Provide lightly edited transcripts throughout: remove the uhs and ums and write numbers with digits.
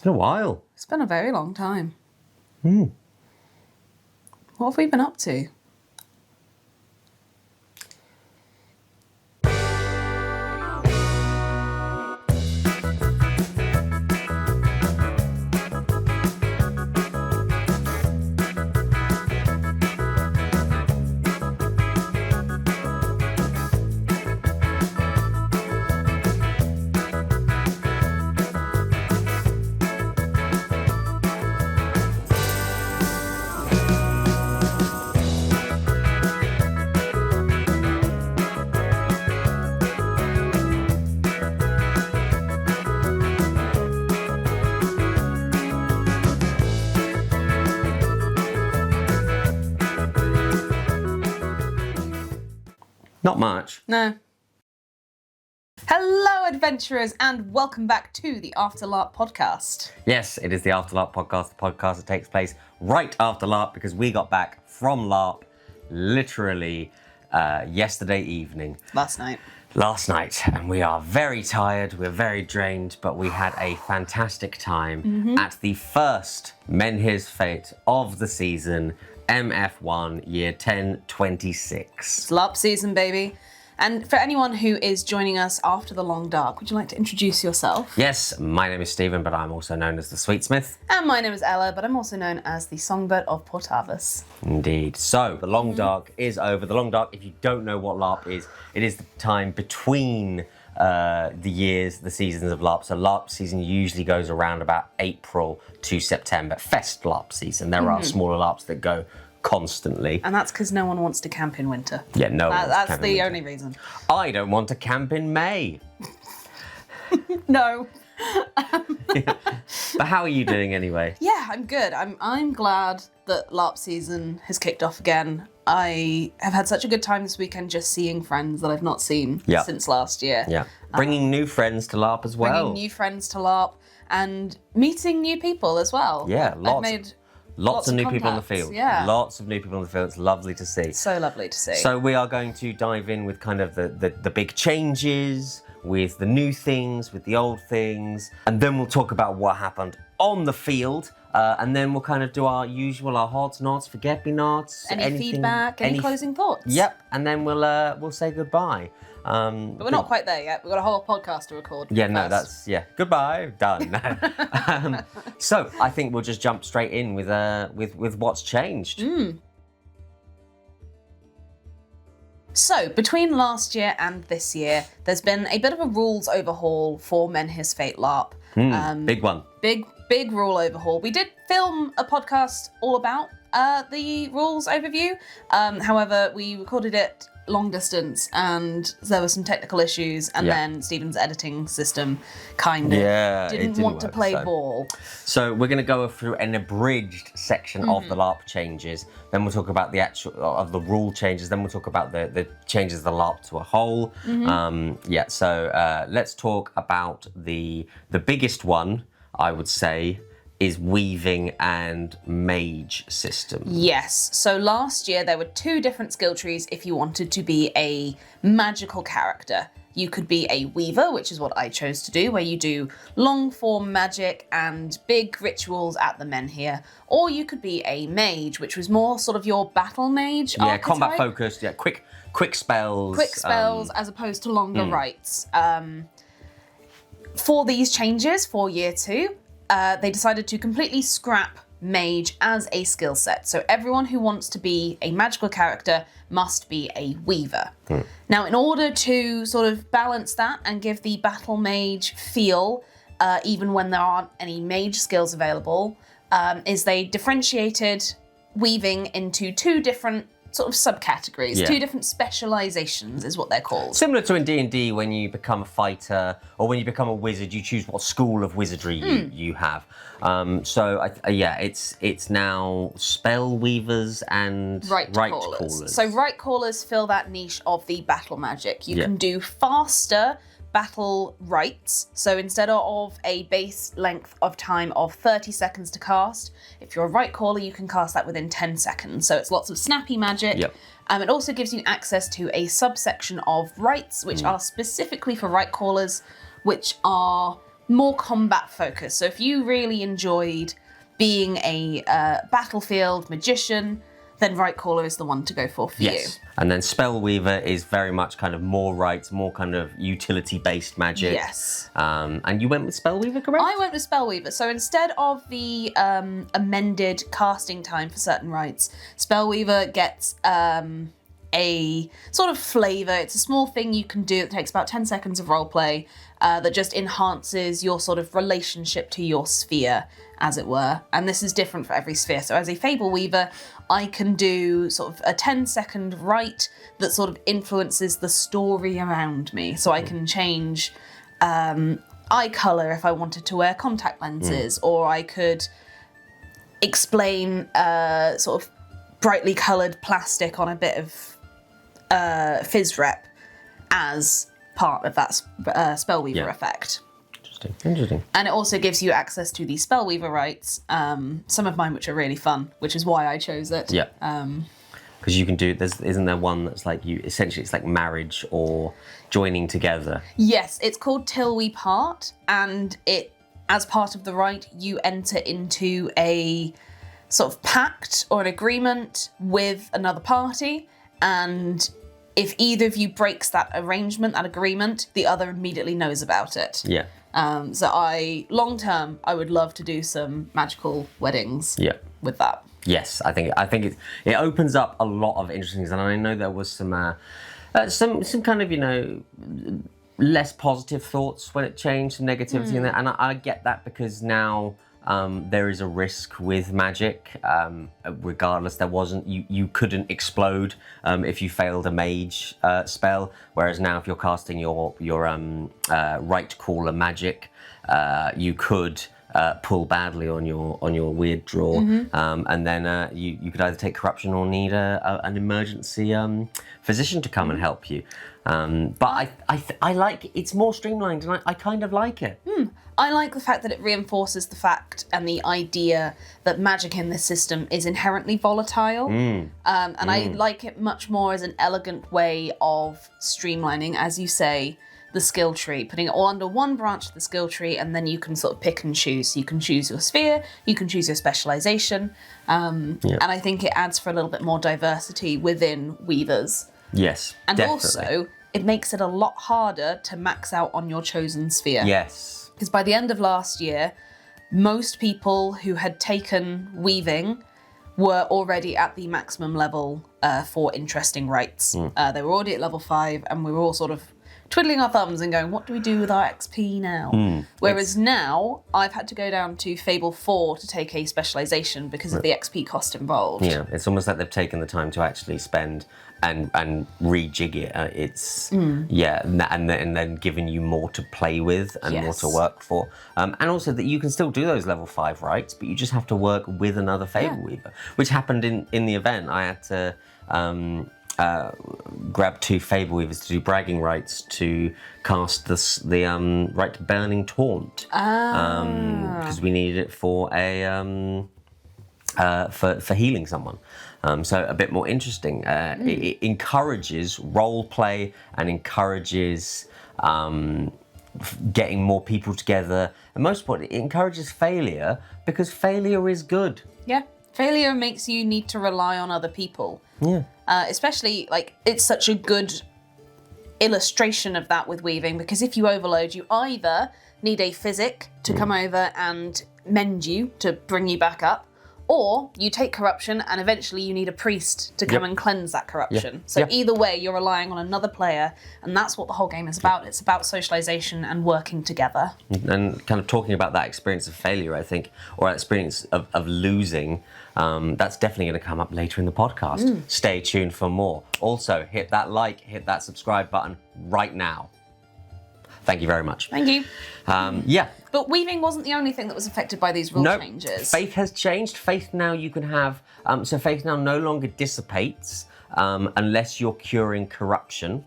been a while. It's been a very long time. What have we been up to? Not much. No. Hello, adventurers, and welcome back to the AfterLARP podcast. Yes, it is the AfterLARP podcast, the podcast that takes place right after LARP because we got back from LARP literally yesterday evening. Last night, and we are very tired, we're very drained, but we had a fantastic time at the first Menhir's Fate of the season, MF1 Year 1026. It's LARP season, baby. And for anyone who is joining us after the long dark, would you like to introduce yourself? Yes, my name is Stephen, but I'm also known as the Sweetsmith. And my name is Ella, but I'm also known as the Songbird of Portavas. Indeed. So, the long dark is over. The long dark, if you don't know what LARP is, it is the time between the seasons of LARP. So LARP season usually goes around about April to September. Fest LARP season. There are smaller LARPs that go constantly. And that's because no one wants to camp in winter. Yeah, no one wants to That's camp in the winter. only reason. I don't want to camp in May. No. But how are you doing anyway? Yeah, I'm good. I'm glad that LARP season has kicked off again. I have had such a good time this weekend just seeing friends that I've not seen since last year. Yeah. Bringing new friends to LARP as well. Bringing new friends to LARP and meeting new people as well. Yeah, I've made lots of new people on the contacts, field. yeah. Lots of new people on the field. It's lovely to see. So lovely to see. So we are going to dive in with kind of the big changes, with the new things, with the old things, and then we'll talk about what happened on the field, and then we'll kind of do our usual, our hods, nods, forget-me-nots. Any feedback, any closing thoughts? Yep, and then we'll say goodbye. But we're not quite there yet. We've got a whole podcast to record. Yeah, no, goodbye, done. So I think we'll just jump straight in with what's changed. So, between last year and this year, there's been a bit of a rules overhaul for Menhir's Fate LARP. Big one. Big rule overhaul. We did film a podcast all about the rules overview. However, we recorded it long distance and there were some technical issues, and then Stephen's editing system kind of didn't want to play ball. So we're going to go through an abridged section of the LARP changes. Then we'll talk about the actual of the rule changes. Then we'll talk about the changes of the LARP to a whole. So let's talk about the biggest one, I would say, is weaving and mage system. Yes, so last year there were two different skill trees if you wanted to be a magical character. You could be a weaver, which is what I chose to do, where you do long form magic and big rituals at the Menhir, or you could be a mage, which was more sort of your battle mage archetype. Combat focused, quick spells. Quick spells as opposed to longer rites. For these changes for year two, they decided to completely scrap mage as a skill set. So everyone who wants to be a magical character must be a weaver. Now, in order to sort of balance that and give the battle mage feel, even when there aren't any mage skills available, is they differentiated weaving into two different sort of subcategories, two different specializations is what they're called. Similar to in D&D when you become a fighter or when you become a wizard, you choose what school of wizardry you have. It's now spell weavers and right callers. So right callers fill that niche of the battle magic. You can do faster battle rites. So instead of a base length of time of 30 seconds to cast, if you're a right caller, you can cast that within 10 seconds. So it's lots of snappy magic. It also gives you access to a subsection of rites, which are specifically for right callers, which are more combat focused. So if you really enjoyed being a battlefield magician, then Rightcaller is the one to go for you. And then Spellweaver is very much kind of more rights, more kind of utility-based magic. Yes. And you went with Spellweaver, correct? I went with Spellweaver. So instead of the amended casting time for certain rights, Spellweaver gets a sort of flavour. It's a small thing you can do that takes about 10 seconds of roleplay that just enhances your sort of relationship to your sphere, as it were. And this is different for every sphere. So as a Fable Weaver, I can do sort of a 10-second rite that sort of influences the story around me. So I can change eye colour if I wanted to wear contact lenses, or I could explain sort of brightly coloured plastic on a bit of fizz rep as part of that Spellweaver effect. Interesting. And it also gives you access to the Spellweaver rights, some of mine which are really fun, which is why I chose it. Yeah. Because you can do, isn't there one that's like essentially it's like marriage or joining together? Yes, it's called Till We Part, and as part of the rite, you enter into a sort of pact or an agreement with another party, and if either of you breaks that arrangement, that agreement, the other immediately knows about it. Yeah. So long term, I would love to do some magical weddings with that. Yes, I think it opens up a lot of interesting things, and I know there was some kind of less positive thoughts when it changed, some negativity in there, and I get that because now there is a risk with magic. Regardless, you couldn't explode if you failed a mage spell, whereas now if you're casting your Rightcaller magic, you could pull badly on your weird draw, and then you could either take corruption or need an emergency physician to come and help you. But I like it's more streamlined, and I kind of like it. I like the fact that it reinforces the fact and the idea that magic in this system is inherently volatile. And I like it much more as an elegant way of streamlining, as you say, the skill tree, putting it all under one branch of the skill tree, and then you can sort of pick and choose. So you can choose your sphere, you can choose your specialization, and I think it adds for a little bit more diversity within Weavers. Yes, and definitely. also it makes it a lot harder to max out on your chosen sphere. Yes. Because by the end of last year, most people who had taken weaving were already at the maximum level for interesting rights. They were already at level 5, and we were all sort of twiddling our thumbs and going, what do we do with our XP now? Whereas now, I've had to go down to Fable 4 to take a specialization because of the XP cost involved. Yeah, it's almost like they've taken the time to actually spend and rejig it. And then given you more to play with and more to work for. And also that you can still do those level 5 rights, but you just have to work with another Fable Weaver, which happened in the event. I had to grab 2 Fable Weavers to do bragging rights to cast the right to Burning Taunt, because we needed it for a for healing someone. So a bit more interesting. It encourages role play and encourages getting more people together. And most importantly, it encourages failure, because failure is good. Yeah, failure makes you need to rely on other people. Yeah. Especially, like, it's such a good illustration of that with weaving, because if you overload, you either need a physic to come over and mend you to bring you back up, or you take corruption and eventually you need a priest to come and cleanse that corruption. So either way, you're relying on another player, and that's what the whole game is about. It's about socialization and working together. And kind of talking about that experience of failure, I think, or that experience of losing, that's definitely going to come up later in the podcast. Stay tuned for more. Also, hit that like, hit that subscribe button right now. Thank you very much. Thank you. But weaving wasn't the only thing that was affected by these rule changes. Faith has changed. Faith now you can have, so Faith now no longer dissipates unless you're curing corruption.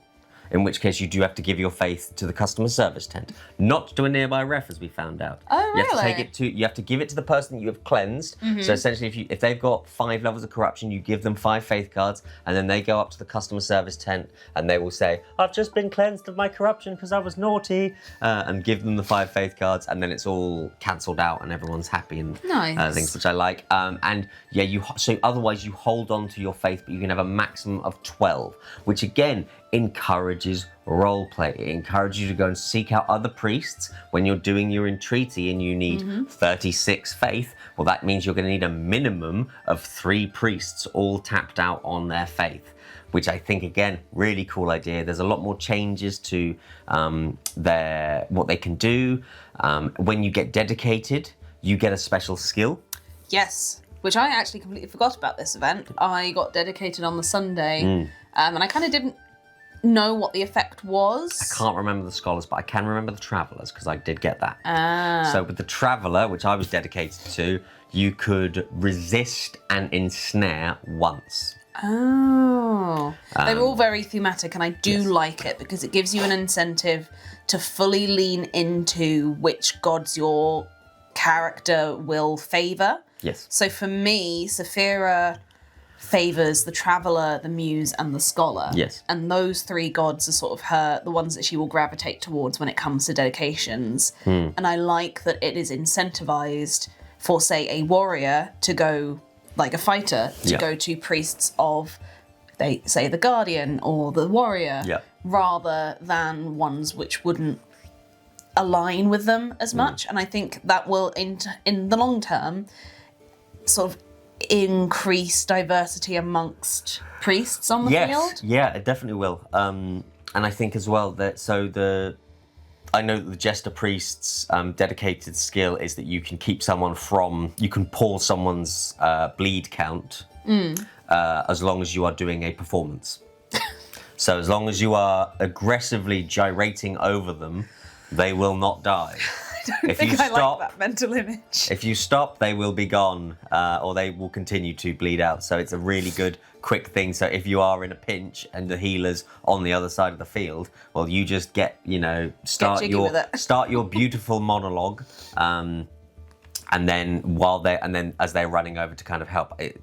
in which case you do have to give your faith to the customer service tent, not to a nearby ref, as we found out. Oh, You have to really? take it to. You have to give it to the person that you have cleansed. So essentially, if they've got 5 levels of corruption, you give them 5 faith cards, and then they go up to the customer service tent, and they will say, "I've just been cleansed of my corruption because I was naughty," and give them the 5 faith cards, and then it's all cancelled out, and everyone's happy and Nice. things, which I like. And yeah, so otherwise you hold on to your faith, but you can have a maximum of 12, which again encourages roleplay. It encourages you to go and seek out other priests when you're doing your entreaty and you need 36 faith. Well, that means you're going to need a minimum of 3 priests all tapped out on their faith, which I think, again, really cool idea. There's a lot more changes to what they can do. When you get dedicated, you get a special skill. Yes, which I actually completely forgot about this event. I got dedicated on the Sunday, and I kind of didn't know what the effect was. I can't remember the scholars, but I can remember the travelers because I did get that. So with the traveler, which I was dedicated to, you could resist and ensnare once. Oh. They were all very thematic, and I do like it because it gives you an incentive to fully lean into which gods your character will favour. Yes. So for me, Saphira favours the Traveller, the Muse, and the Scholar. Yes. And those 3 gods are sort of the ones that she will gravitate towards when it comes to dedications. And I like that it is incentivised for, say, a warrior to go, like a fighter, to go to priests of, they say, the Guardian or the Warrior, rather than ones which wouldn't align with them as much. And I think that will, in the long term, sort of increase diversity amongst priests on the field. Yeah, it definitely will. And I think as well that I know that the Jester Priest's dedicated skill is that you can you can pause someone's bleed count as long as you are doing a performance. So as long as you are aggressively gyrating over them, they will not die. I think I like that mental image. If you stop, they will be gone, or they will continue to bleed out. So it's a really good, quick thing. So if you are in a pinch and the healer's on the other side of the field, well, you just start your beautiful monologue, and then as they're running over to kind of help, it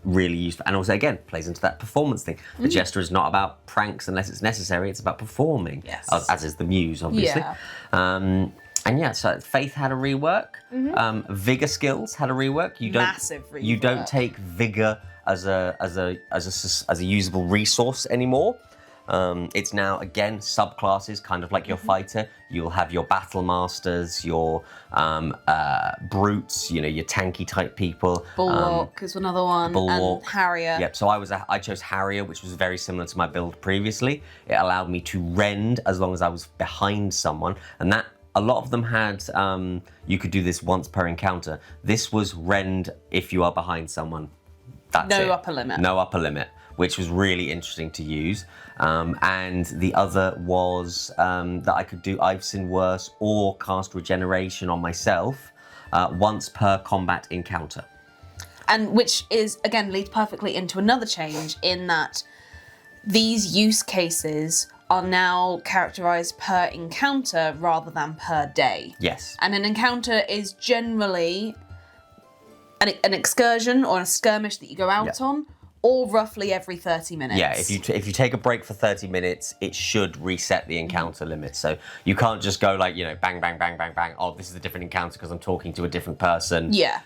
really useful. And also, again, plays into that performance thing. The Jester is not about pranks unless it's necessary. It's about performing, as is the Muse, obviously. And yeah, so Faith had a rework. Vigor skills had a rework. Massive rework. You don't take vigor as a usable resource anymore. It's now, again, subclasses, kind of like your fighter. You'll have your battle masters, your brutes, your tanky type people. Bulwark is another one. Bulwark. And Harrier. Yep. So I chose Harrier, which was very similar to my build previously. It allowed me to rend as long as I was behind someone, and that. A lot of them had, you could do this once per encounter. This was rend if you are behind someone. That's it. No upper limit. No upper limit, which was really interesting to use. And the other was that I could do I've Seen Worse or cast Regeneration on myself once per combat encounter. And which is, again, leads perfectly into another change in that these use cases are now characterized per encounter rather than per day. Yes. And an encounter is generally an excursion or a skirmish that you go out on, or roughly every 30 minutes. Yeah, if you take a break for 30 minutes, it should reset the encounter limit. So you can't just go like, bang, bang, bang, bang, bang. Oh, this is a different encounter because I'm talking to a different person. Yeah.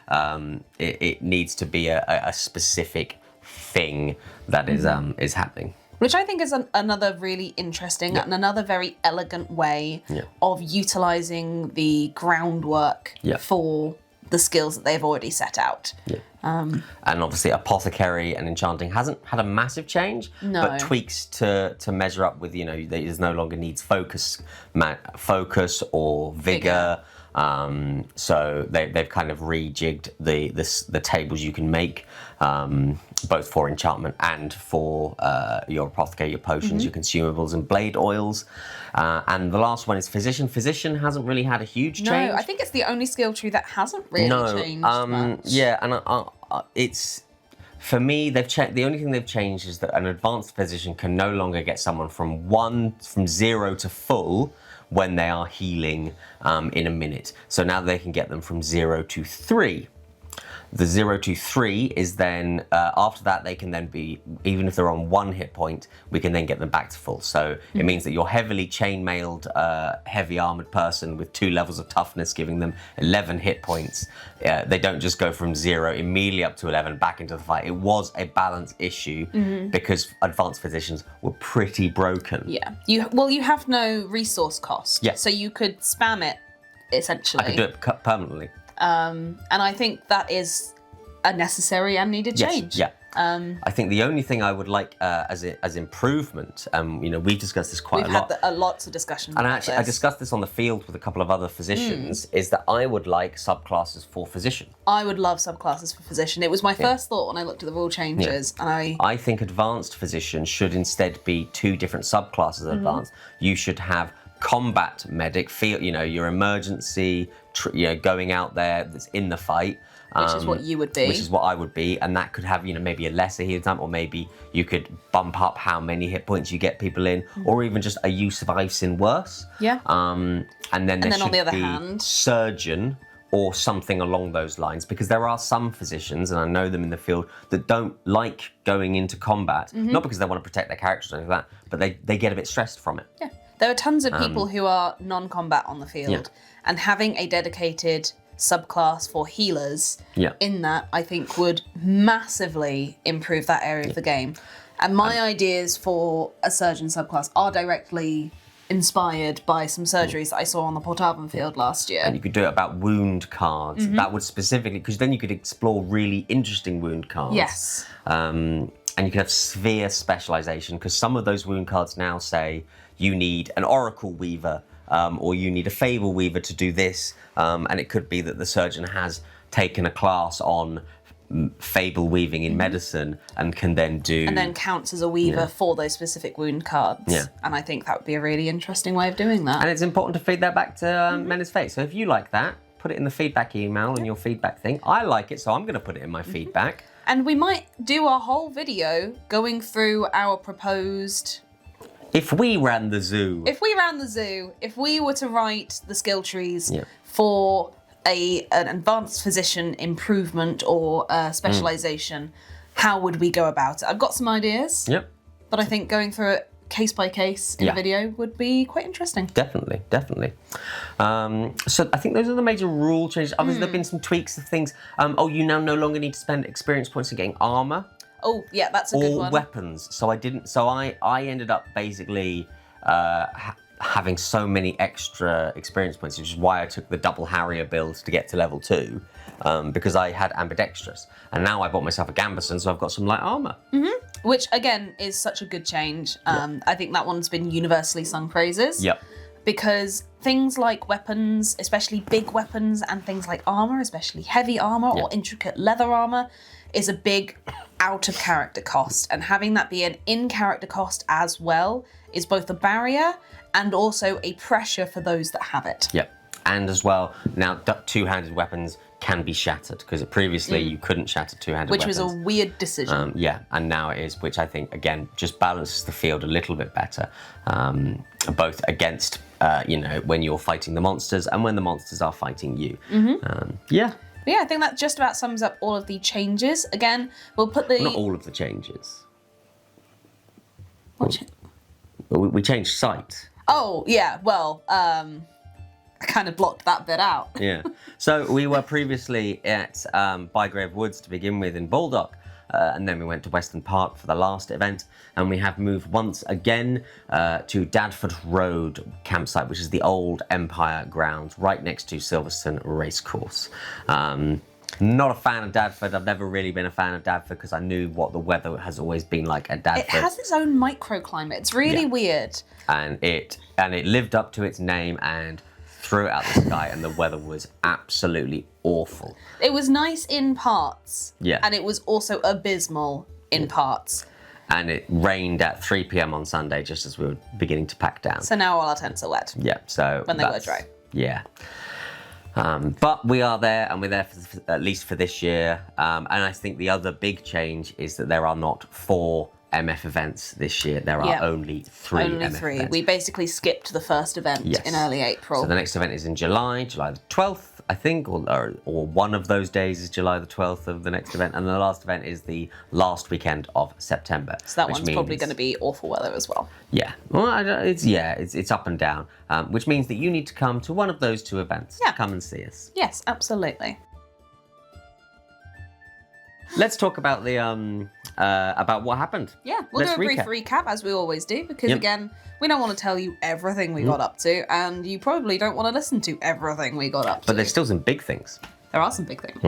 It needs to be a specific thing that is happening. Which I think is another really interesting and another very elegant way of utilising the groundwork for the skills that they've already set out. Yeah. And obviously Apothecary and Enchanting hasn't had a massive change, but tweaks to measure up with, there's no longer needs focus or vigour. So they've kind of rejigged the tables you can make, both for enchantment and for your apothecary, your potions, your consumables and blade oils. And the last one is Physician. Physician hasn't really had a huge change. No, I think it's the only skill tree that hasn't really changed much. Yeah, and it's For me, the only thing they've changed is that an advanced physician can no longer get someone from 0 to full when they are healing in a minute. So now they can get them from 0 to 3. The 0 to 3 is then, after that, they can then be, even if they're on 1 hit point, we can then get them back to full. So it means that your heavily chainmailed, heavy armored person with 2 levels of toughness, giving them 11 hit points, they don't just go from 0 immediately up to 11 back into the fight. It was a balance issue because advanced physicians were pretty broken. Yeah. You have no resource cost. Yeah. So you could spam it, essentially. I could do it permanently. And I think that is a necessary and needed change. Yes, yeah. I think the only thing I would like as improvement, we discussed this quite a lot. We've had lots of discussions and about actually, this. I discussed this on the field with a couple of other physicians, is that I would like subclasses for physician. I would love subclasses for physician. It was my first thought when I looked at the rule changes. And I think advanced physician should instead be 2 different subclasses of advanced. You should have combat medic, your emergency, going out there that's in the fight. Which is what you would be. Which is what I would be, and that could have, maybe a lesser heal time, or maybe you could bump up how many hit points you get people in, or even just a use of ice in worse. Yeah. And then there should on the other be hand, surgeon or something along those lines, because there are some physicians, and I know them in the field, that don't like going into combat, not because they want to protect their characters or anything like that, but they get a bit stressed from it. Yeah. There are tons of people who are non-combat on the field, and having a dedicated subclass for healers in that, I think, would massively improve that area of the game. And my ideas for a surgeon subclass are directly inspired by some surgeries that I saw on the Portavan field last year. And you could do it about wound cards. That would specifically, because then you could explore really interesting wound cards. Yes. And you could have sphere specialization, because some of those wound cards now say you need an Oracle Weaver, or you need a Fable Weaver to do this, and it could be that the surgeon has taken a class on Fable Weaving in medicine and can then do... And then counts as a Weaver for those specific wound cards. Yeah. And I think that would be a really interesting way of doing that. And it's important to feed that back to Men's Fate. So if you like that, put it in the feedback email and your feedback thing. I like it, so I'm going to put it in my feedback. And we might do a whole video going through our proposed... If we ran the zoo. If we were to write the skill trees for an advanced physician improvement or specialization, how would we go about it? I've got some ideas. Yep. But I think going through it case by case in a video would be quite interesting. Definitely. So I think those are the major rule changes. Obviously, there have been some tweaks of things. You now no longer need to spend experience points in getting armor. Oh, yeah, that's a good one. Or weapons. So I ended up basically having so many extra experience points, which is why I took the double Harrier build to get to level 2, because I had ambidextrous. And now I bought myself a Gambeson, so I've got some light armor. Which, again, is such a good change. I think that one's been universally sung praises. Yep. Because things like weapons, especially big weapons, and things like armor, especially heavy armor or intricate leather armor, is a big out-of-character cost. And having that be an in-character cost as well is both a barrier and also a pressure for those that have it. Yep. And as well, now two-handed weapons can be shattered, because previously you couldn't shatter two-handed weapons. Which was a weird decision. And now it is, which I think, again, just balances the field a little bit better, both against, when you're fighting the monsters and when the monsters are fighting you. But yeah, I think that just about sums up all of the changes. Again, we'll put the... Not all of the changes. What We changed site. Oh, yeah, well, I kind of blocked that bit out. Yeah. So we were previously at Bygrave Woods to begin with in Baldock, and then we went to Western Park for the last event, and we have moved once again to Dadford Road campsite, which is the old Empire grounds right next to Silverstone Racecourse. Not a fan of Dadford. I've never really been a fan of Dadford because I knew what the weather has always been like at Dadford. It has its own microclimate. It's really weird. And it lived up to its name and threw it out the sky, and the weather was absolutely awful. It was nice in parts. Yeah. And it was also abysmal in parts. And it rained at 3 p.m. on Sunday just as we were beginning to pack down. So now all our tents are wet. Yeah, so when they were dry. Yeah. But we are there, and we're there for, at least for this year. And I think the other big change is that there are not 4 MF events this year. There are only 3 Only MF 3. events. We basically skipped the first event in early April. So the next event is in July the 12th, I think, or one of those days is July the 12th of the next event, and the last event is the last weekend of September. So that one's probably going to be awful weather as well. Yeah, well, it's up and down, which means that you need to come to one of those 2 events to come and see us. Yes, absolutely. Let's talk about the about what happened. Yeah, we'll do a brief recap as we always do, because again, we don't want to tell you everything we got up to, and you probably don't want to listen to everything we got up to. But there's still some big things. There are some big things.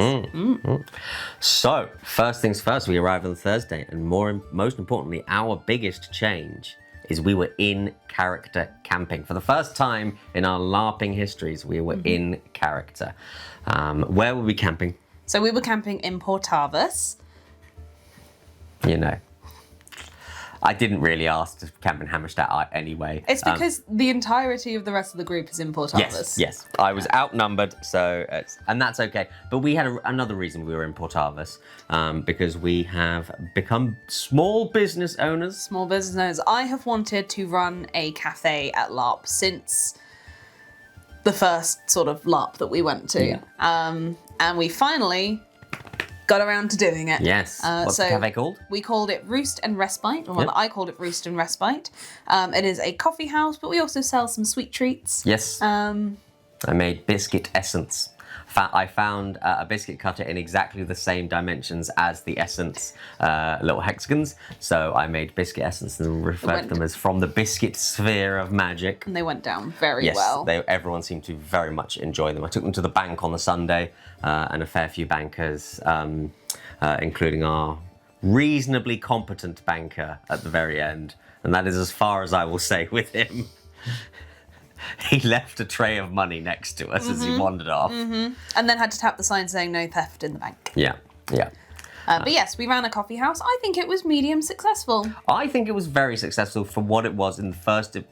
So, first things first, we arrived on Thursday, and most importantly, our biggest change is we were in character camping. For the first time in our LARPing histories, we were in character. Where were we camping? So we were camping in Portavas. You know, I didn't really ask to camp in Hammerstedt anyway. It's because the entirety of the rest of the group is in Portavas. Yes. I was outnumbered, and that's okay. But we had another reason we were in Portavas, because we have become small business owners. Small business owners. I have wanted to run a cafe at LARP since the first sort of LARP that we went to. Yeah. And we finally got around to doing it. Yes. What's the cafe called? We called it Roost and Respite, or rather I called it Roost and Respite. It is a coffee house, but we also sell some sweet treats. Yes. I made biscuit essence. I found a biscuit cutter in exactly the same dimensions as the essence little hexagons. So I made biscuit essence and referred to them as from the biscuit sphere of magic. And they went down very well. Yes, everyone seemed to very much enjoy them. I took them to the bank on the Sunday, and a fair few bankers, including our reasonably competent banker at the very end. And that is as far as I will say with him. He left a tray of money next to us as he wandered off. And then had to tap the sign saying no theft in the bank. Yeah. But yes, we ran a coffee house. I think it was medium successful. I think it was very successful for what it was in the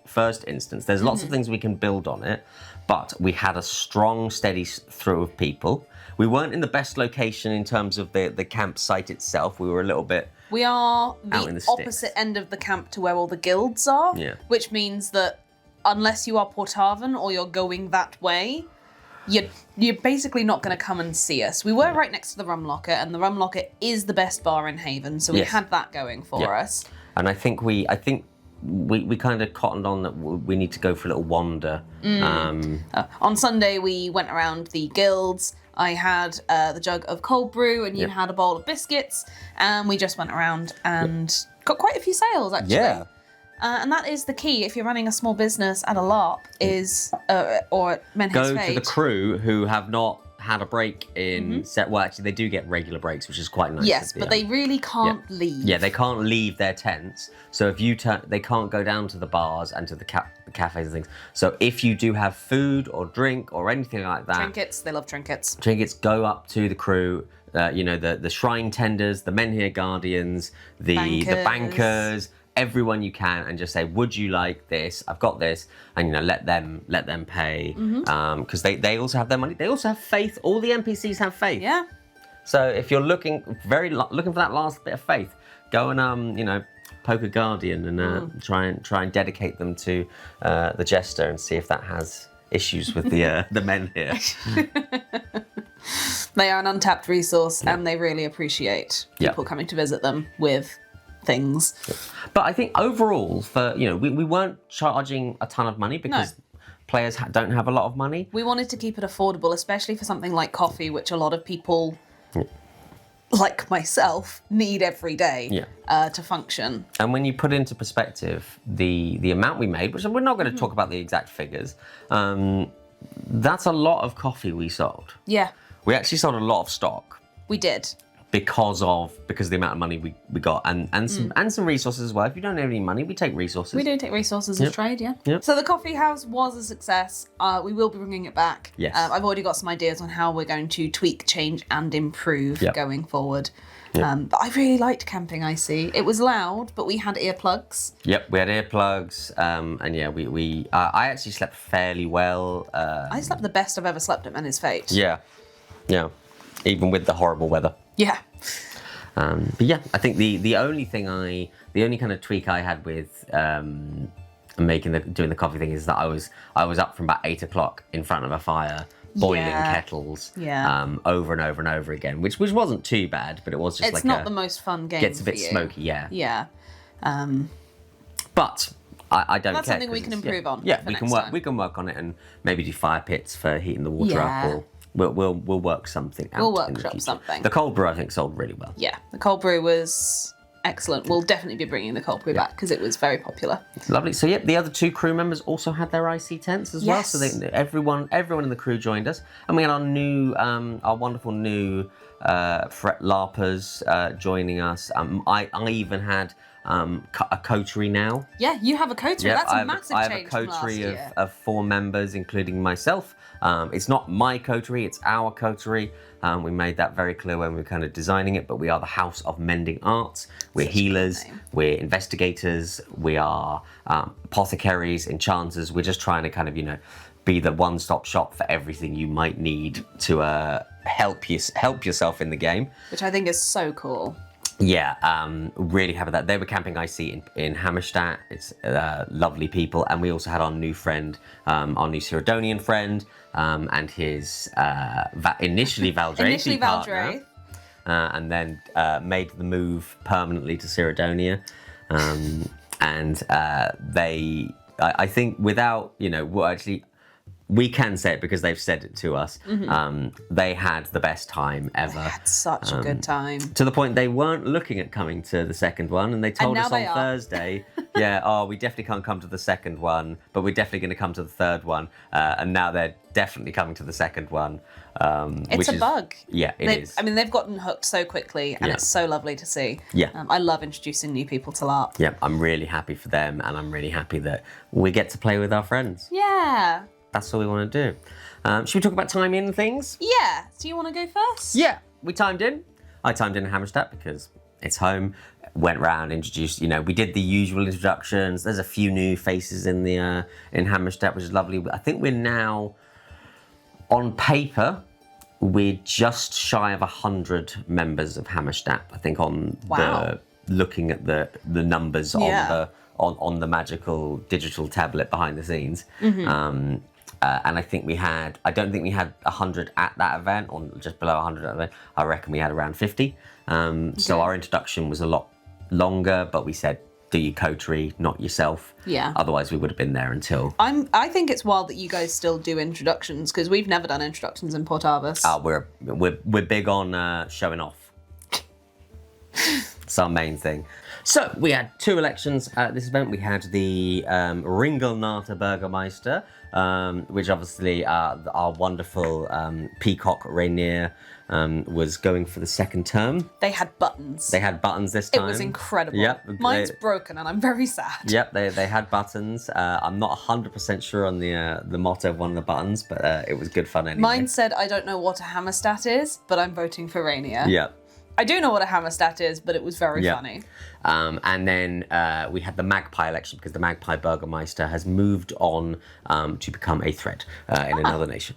first instance. There's lots of things we can build on it, but we had a strong, steady throw of people. We weren't in the best location in terms of the campsite itself. We were a little bit We are out in the the opposite sticks. end of the camp to where all the guilds are, which means that unless you are Portavan or you're going that way, you're basically not going to come and see us. We were right next to the Rum Locker, and the Rum Locker is the best bar in Haven, so we had that going for us. And I think we kind of cottoned on that we need to go for a little wander. On Sunday, we went around the guilds. I had the jug of cold brew, and you had a bowl of biscuits, and we just went around and got quite a few sales, actually. Yeah. And that is the key if you're running a small business at a LARP, or at Menhir's Go Fate. to the crew who have not had a break in set. Well, actually, they do get regular breaks, which is quite nice. Yes, but they really can't leave. Yeah, they can't leave their tents. So if you they can't go down to the bars and to the cafes and things. So if you do have food or drink or anything like that, Trinkets, they love trinkets. Trinkets, go up to the crew. The shrine tenders, the Menhir guardians, the bankers. Everyone you can, and just say, would you like this? I've got this, and let them pay, because they also have their money. They also have faith. All the NPCs have faith. Yeah. So if you're looking for that last bit of faith, go and poke a guardian and try and dedicate them to the jester and see if that has issues with the Menhir. They are an untapped resource, and they really appreciate people coming to visit them with things. But I think overall, we weren't charging a ton of money because players don't have a lot of money. We wanted to keep it affordable, especially for something like coffee, which a lot of people, like myself, need every day to function. And when you put into perspective the amount we made, which we're not going to talk about the exact figures, that's a lot of coffee we sold. Yeah. We actually sold a lot of stock. We did. because of the amount of money we got and some resources as well. If you don't have any money, we take resources. We do take resources as trade, yeah. Yep. So the coffee house was a success. We will be bringing it back. Yes. I've already got some ideas on how we're going to tweak, change, and improve going forward. But I really liked camping IC. It was loud, but we had earplugs. Yep, we had earplugs, and yeah, I actually slept fairly well. I slept the best I've ever slept at Menhir's Fate. Yeah, even with the horrible weather. Yeah. But yeah, I think the only kind of tweak I had with doing the coffee thing is that I was up from about 8 o'clock in front of a fire, boiling kettles, over and over and over again, which wasn't too bad, but it was just it's not the most fun game. Gets a bit smoky, yeah. Yeah. But I don't care. That's something we can improve on. Yeah, we can work on it and maybe do fire pits for heating the water up, or we'll work something out. We'll workshop something. The cold brew I think sold really well. Yeah, the cold brew was excellent. We'll definitely be bringing the cold brew back because it was very popular. Lovely. So the other 2 crew members also had their IC tents as well. So everyone in the crew joined us, and we had our wonderful new LARPers joining us. I even had a coterie now. Yeah, you have a coterie. Yep, That's a massive change. I have a coterie of 4 members, including myself. It's not my coterie, it's our coterie. We made that very clear when we were kind of designing it, but we are the House of Mending Arts. We're healers, we're investigators, we are apothecaries, enchanters. We're just trying to kind of, be the one-stop shop for everything you might need to help yourself in the game. Which I think is so cool. Yeah, really happy that they were camping IC in Hammerstadt. It's lovely people, and we also had our new friend, our new Cyrodian friend, and his initially Valdray partner, and then made the move permanently to Cyrodonia, and I think without actually. We can say it because they've said it to us. They had the best time ever. They had such a good time. To the point they weren't looking at coming to the second one, and they told us on Thursday, we definitely can't come to the second one, but we're definitely going to come to the third one. And now they're definitely coming to the second one. It's a bug. Yeah, it is. I mean, they've gotten hooked so quickly, and it's so lovely to see. Yeah. I love introducing new people to LARP. Yeah, I'm really happy for them, and I'm really happy that we get to play with our friends. Yeah. That's all we want to do. Should we talk about timing and things? Yeah. Do you want to go first? Yeah. We timed in. I timed in Hammerstadt because it's home. Went round, introduced, we did the usual introductions. There's a few new faces in Hammerstadt, which is lovely. I think we're now, on paper, we're just shy of 100 members of Hammerstadt. I think looking at the numbers on the magical digital tablet behind the scenes. And I don't think we had 100 at that event, or just below 100 at that event. I reckon we had around 50. So our introduction was a lot longer, but we said, do your coterie, not yourself. Yeah. Otherwise we would have been there until... I think it's wild that you guys still do introductions, because we've never done introductions in Port Arvis. We're big on showing off. It's our main thing. So we had 2 elections at this event. We had the Ringelnatter Bürgermeister, which obviously our wonderful Peacock Rainier was going for the second term. They had buttons. They had buttons this time. It was incredible. Yep. Mine's broken and I'm very sad. Yep, they had buttons. I'm not 100% sure on the motto of one of the buttons, but it was good fun anyway. Mine said, I don't know what a Hammerstadt is, but I'm voting for Rainier. Yep. I do know what a Hammerstadt is, but it was very funny. And then we had the Magpie election, because the Magpie Burgermeister has moved on to become a thread in another nation.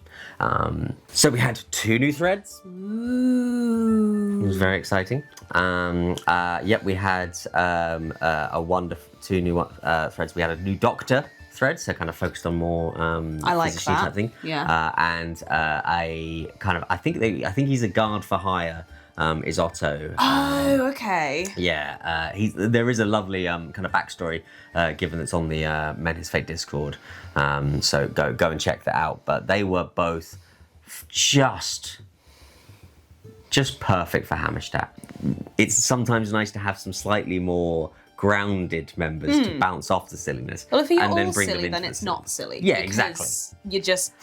So we had 2 new threads. Ooh. It was very exciting. We had a wonderful 2 new threads. We had a new doctor thread, so kind of focused on more I like that. type thing. Yeah. And I think he's a guard for hire. Is Otto. Oh, okay. Yeah, there is a lovely kind of backstory given that's on the Menhir's Fate Discord. So go and check that out. But they were both just perfect for Hammerstadt. It's sometimes nice to have some slightly more grounded members to bounce off the silliness. Well, if you're and then all bring silly, them then it's not silly. Yeah, exactly. You're just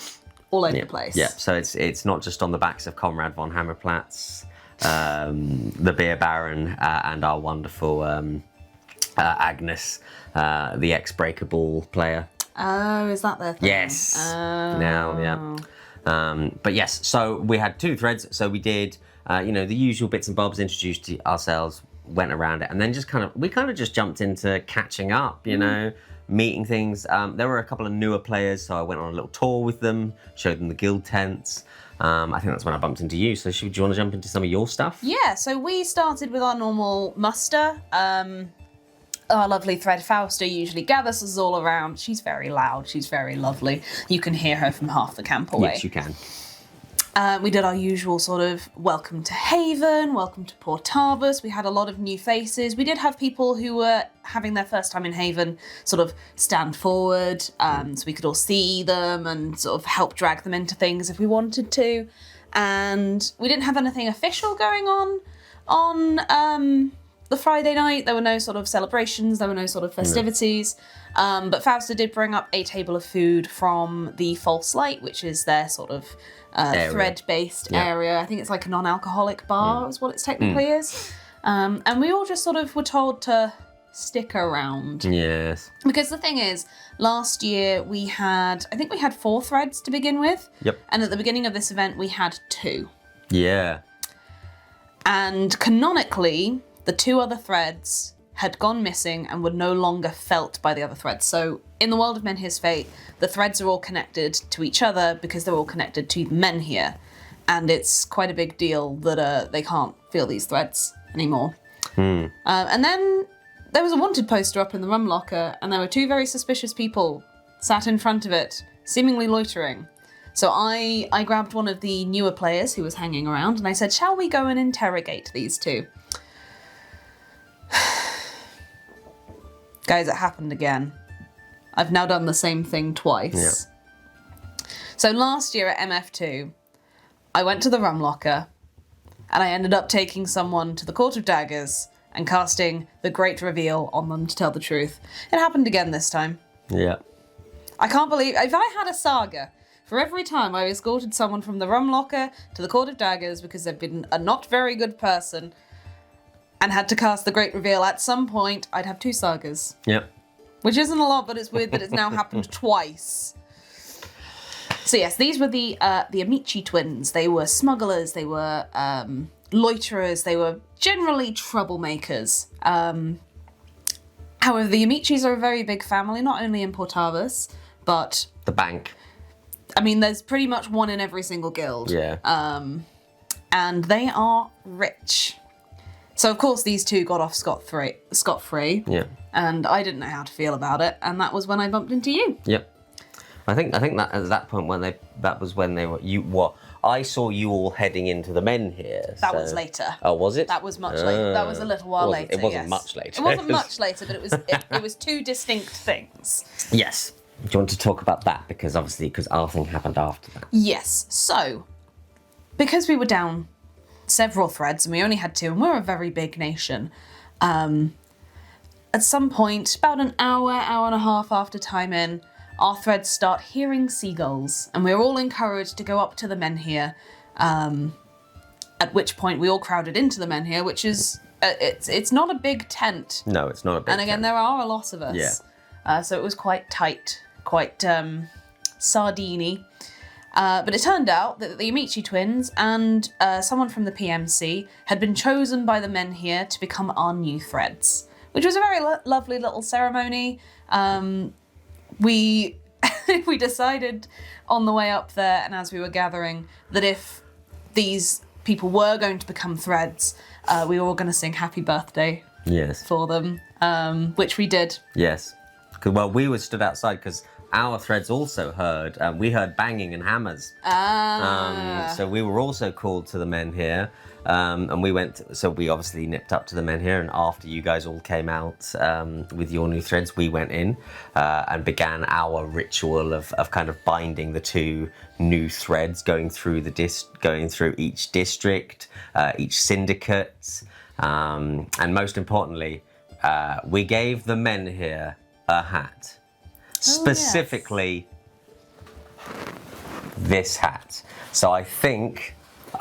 all over the place. Yeah, so it's not just on the backs of Comrade von Hammerplatz. the Beer Baron and our wonderful Agnes, the ex-Breakable player. Oh, is that their thing? Yes. Oh. Now, yeah. But yes, so we had 2 threads. So we did, the usual bits and bobs, introduced ourselves, went around it, and then we kind of just jumped into catching up, meeting things. There were a couple of newer players, so I went on a little tour with them, showed them the guild tents. I think that's when I bumped into you. So do you want to jump into some of your stuff? Yeah, so we started with our normal muster. Our lovely thread Fausta usually gathers us all around. She's very loud. She's very lovely. You can hear her from half the camp away. Yes, you can. We did our usual sort of welcome to Haven, welcome to Portavus. We had a lot of new faces. We did have people who were having their first time in Haven sort of stand forward, so we could all see them and sort of help drag them into things if we wanted to. And we didn't have anything official going on the Friday night. There were no sort of celebrations, there were no sort of festivities. But Fausta did bring up a table of food from the False Light, which is their sort of thread-based area. I think it's like a non-alcoholic bar is what it technically is. And we all just sort of were told to stick around. Yes. Because the thing is, last year I think we had 4 threads to begin with. Yep. And at the beginning of this event, we had 2. Yeah. And canonically, the 2 other threads had gone missing and were no longer felt by the other threads. So in the world of Menhir's Fate, the threads are all connected to each other because they're all connected to Menhir. And it's quite a big deal that they can't feel these threads anymore. And then there was a wanted poster up in the rum locker, and there were 2 very suspicious people sat in front of it, seemingly loitering. So I grabbed one of the newer players who was hanging around, and I said, shall we go and interrogate these 2? Guys, it happened again. I've now done the same thing twice. Yeah. So last year at MF2, I went to the rum locker, and I ended up taking someone to the Court of Daggers and casting the Great Reveal on them to tell the truth. It happened again this time. Yeah. I can't believe, if I had a saga for every time I escorted someone from the rum locker to the Court of Daggers because they've been a not very good person and had to cast the Great Reveal, at some point I'd have 2 sagas. Yep. Which isn't a lot, but it's weird that it's now happened twice. So yes, these were the Amici twins. They were smugglers, they were loiterers, they were generally troublemakers. However, the Amicis are a very big family, not only in Portavus, but... The bank. I mean, there's pretty much one in every single guild. Yeah. And they are rich. So, of course, these 2 got off scot-free. Yeah. And I didn't know how to feel about it, and that was when I bumped into you. Yep. I think that at that point I saw you all heading into the Menhir. That was later. Oh, was it? That was much later. That was a little while later. It wasn't much later. It wasn't much later, but it was 2 distinct things. Yes. Do you want to talk about that? Because our thing happened after that. Yes. So, because we were down several threads and we only had 2, and we're a very big nation, at some point, about an hour and a half after time in, our threads start hearing seagulls, and we're all encouraged to go up to the Menhir, at which point we all crowded into the Menhir, which is, it's not a big tent. No, it's not a big tent. And again, there are a lot of us. Yeah. So it was quite tight, quite sardine-y. But it turned out that the Amici twins and someone from the PMC had been chosen by the Menhir to become our new threads, which was a very lovely little ceremony. We decided on the way up there, and as we were gathering, that if these people were going to become threads, we were all going to sing happy birthday for them, which we did. Yes. Well, we were stood outside because our threads also heard, we heard banging and hammers. So we were also called to the Menhir. And we obviously nipped up to the Menhir, and after you guys all came out with your new threads, we went in and began our ritual of kind of binding the 2 new threads, going through each district, each syndicate, and most importantly, we gave the Menhir a hat. Specifically, this hat. So I think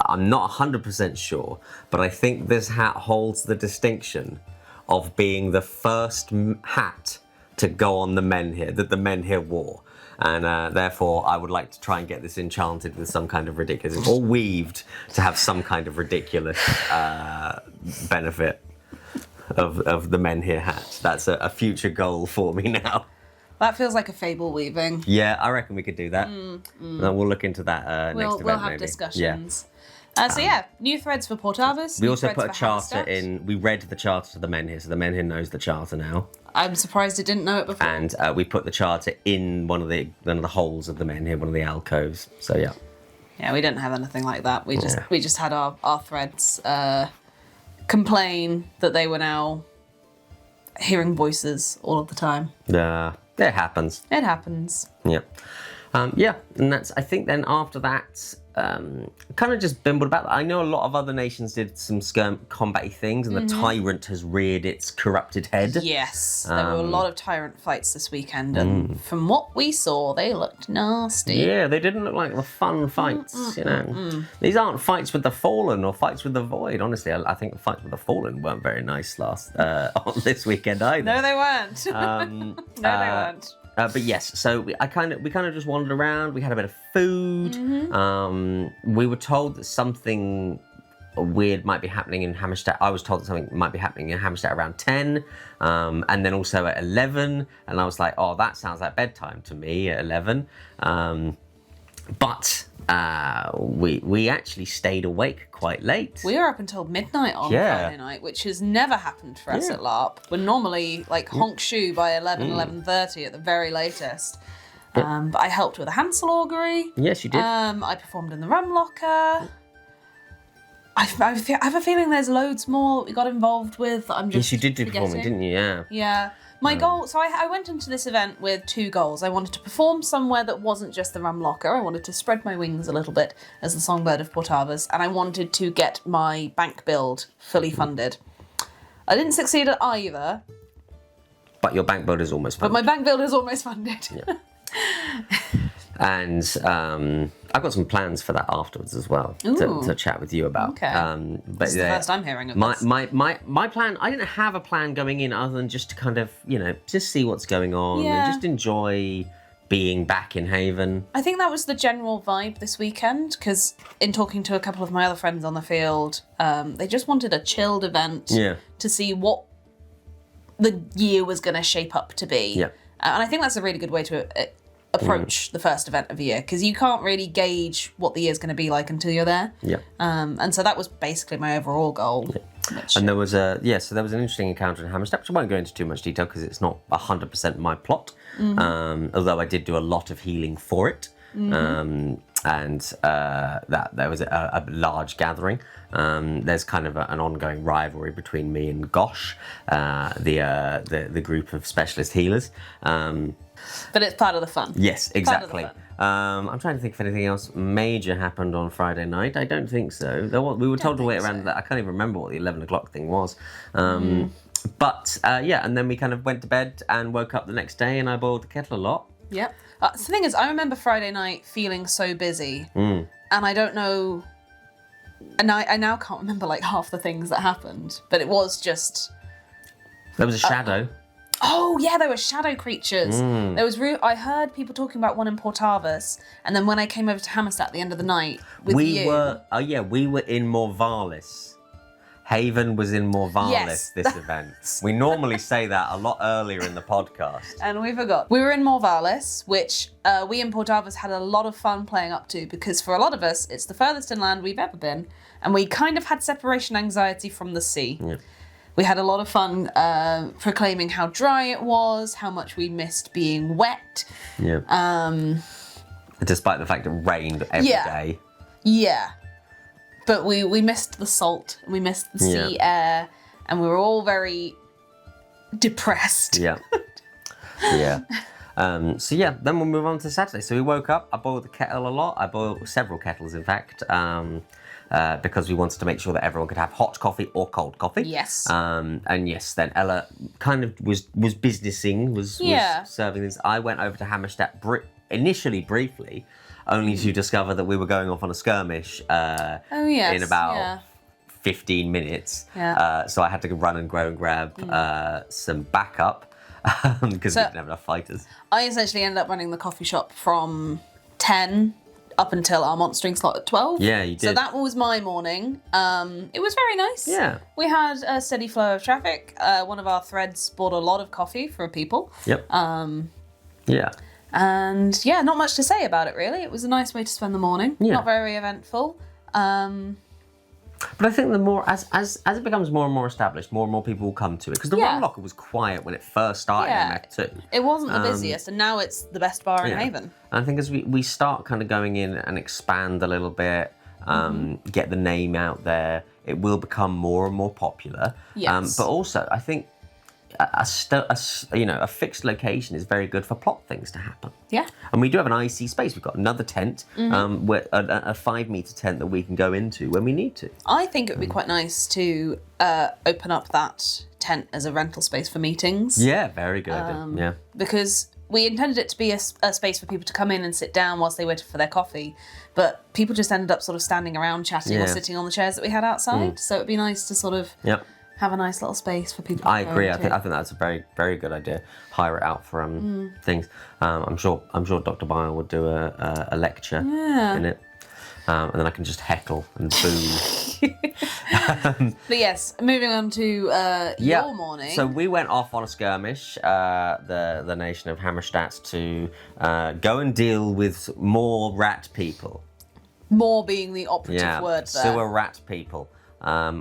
I'm not 100% sure, but I think this hat holds the distinction of being the first hat to go on the Menhir, that the Menhir wore. And therefore, I would like to try and get this enchanted with some kind of ridiculous, or weaved to have some kind of ridiculous benefit of the Menhir hat. That's a future goal for me now. That feels like a fable weaving. Yeah, I reckon we could do that. We'll look into that next event. We'll have maybe. discussions. New threads for Portavus. We also put a charter in. We read the charter to the Menhir, so the Menhir knows the charter now. I'm surprised it didn't know it before. And we put the charter in one of the holes of the Menhir, one of the alcoves. So yeah. Yeah, we didn't have anything like that. We just had our threads complain that they were now hearing voices all of the time. Yeah, it happens. It happens. Yeah. And that's, I think then after that, kind of just bimbled about that. I know a lot of other nations did some combat-y things, and the Tyrant has reared its corrupted head. Yes, there were a lot of Tyrant fights this weekend, and from what we saw, they looked nasty. Yeah, they didn't look like the fun fights, you know. These aren't fights with the Fallen or fights with the Void. Honestly, I think the fights with the Fallen weren't very nice on this weekend either. No, they weren't. No, they weren't. But yes, so we kind of just wandered around. We had a bit of food. We were told that something weird might be happening in Hammerstedt. I was told that something might be happening in Hammerstedt around 10, and then also at 11. And I was like, oh, that sounds like bedtime to me at 11. But we actually stayed awake quite late. We were up until midnight on Friday night, which has never happened for us at LARP. We're normally like honk shoe by 11:30 at the very latest. But I helped with a Hansel augury. Yes, you did. I performed in the rum locker. I have a feeling there's loads more we got involved with. Yes, you did do performing, didn't you? Yeah. Yeah. My goal, so I went into this event with 2 goals. I wanted to perform somewhere that wasn't just the rum locker. I wanted to spread my wings a little bit as the songbird of Portavus, and I wanted to get my bank build fully funded. I didn't succeed at either. But your bank build is almost funded. But my bank build is almost funded. Yeah. And I've got some plans for that afterwards as well to chat with you about. Okay. But this is the first I'm hearing of this. My plan, I didn't have a plan going in other than just to kind of, just see what's going on and just enjoy being back in Haven. I think that was the general vibe this weekend, because in talking to a couple of my other friends on the field, they just wanted a chilled event to see what the year was going to shape up to be. Yeah. And I think that's a really good way to approach the first event of the year, because you can't really gauge what the year's going to be like until you're there. Yeah. And so that was basically my overall goal. Yeah. And there was an interesting encounter in Hammerstedt, which I won't go into too much detail because it's not 100% my plot. Although I did do a lot of healing for it. And that there was a large gathering. There's kind of an ongoing rivalry between me and Gosh, the group of specialist healers. But it's part of the fun. Yes, exactly. I'm trying to think if anything else major happened on Friday night. I don't think so. We were told to wait around that. I can't even remember what the 11 o'clock thing was. But and then we kind of went to bed and woke up the next day, and I boiled the kettle a lot. Yep. The thing is, I remember Friday night feeling so busy, and I don't know, and I now can't remember like half the things that happened, but it was just... There was a shadow. Oh yeah, there were shadow creatures. There was I heard people talking about one in Portavus, and then when I came over to Hammerstedt at the end of the night with you... we were in Morvalis. Haven was in Morvalis this event. We normally say that a lot earlier in the podcast. And we forgot. We were in Morvalis, which we in Portavus had a lot of fun playing up to, because for a lot of us, it's the furthest inland we've ever been, and we kind of had separation anxiety from the sea. Yeah. We had a lot of fun proclaiming how dry it was, how much we missed being wet. Yeah. Despite the fact it rained every day. Yeah. But we missed the salt, we missed the sea air, and we were all very depressed. Yeah. Yeah. Then we'll move on to Saturday. So we woke up, I boiled the kettle a lot. I boiled several kettles, in fact, because we wanted to make sure that everyone could have hot coffee or cold coffee. Yes. And yes, then Ella kind of was businessing, was serving this. I went over to Hammerstedt initially briefly, only to discover that we were going off on a skirmish in about 15 minutes. Yeah. So I had to run and grab some backup because we didn't have enough fighters. I essentially ended up running the coffee shop from 10 up until our monstering slot at 12. Yeah, you did. So that was my morning. It was very nice. Yeah. We had a steady flow of traffic. One of our threads bought a lot of coffee for people. Yep. Yeah. And yeah, not much to say about it really. It was a nice way to spend the morning. Yeah. Not very eventful. But I think the more, as it becomes more and more established, more and more people will come to it. Because the Rum Locker was quiet when it first started in MF2. It wasn't the busiest, and now it's the best bar in Haven. And I think as we start kind of going in and expand a little bit, get the name out there, it will become more and more popular. Yes. But also, I think a fixed location is very good for plot things to happen. Yeah. And we do have an IC space. We've got another tent, where a 5-meter tent that we can go into when we need to. I think it would be quite nice to open up that tent as a rental space for meetings. Yeah, very good. Yeah. Because we intended it to be a space for people to come in and sit down whilst they waited for their coffee, but people just ended up sort of standing around chatting or sitting on the chairs that we had outside. So it'd be nice to sort of have a nice little space for people to I go agree. into. I think that's a very, very good idea. Hire it out for things. I'm sure Dr. Bile would do a lecture in it. And then I can just heckle and boo. But yes, moving on to your morning. So we went off on a skirmish, the nation of Hammerstadt, to go and deal with more rat people. More being the operative word there. Sewer rat people.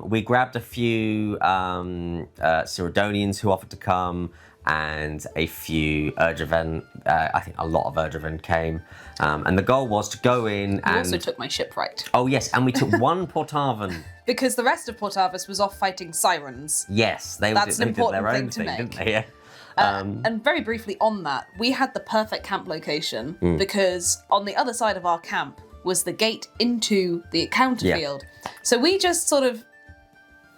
We grabbed a few Cyrodianians who offered to come, and a few Urdrevan. I think a lot of Urdrevan came. And the goal was to go in and... You also took my shipwright. Oh, yes, and we took one Portavan. Because the rest of Portavis was off fighting sirens. Yes, That's an important did their thing own to thing, make. didn't they? Yeah. And very briefly on that, we had the perfect camp location because on the other side of our camp was the gate into the encounter field. So we just sort of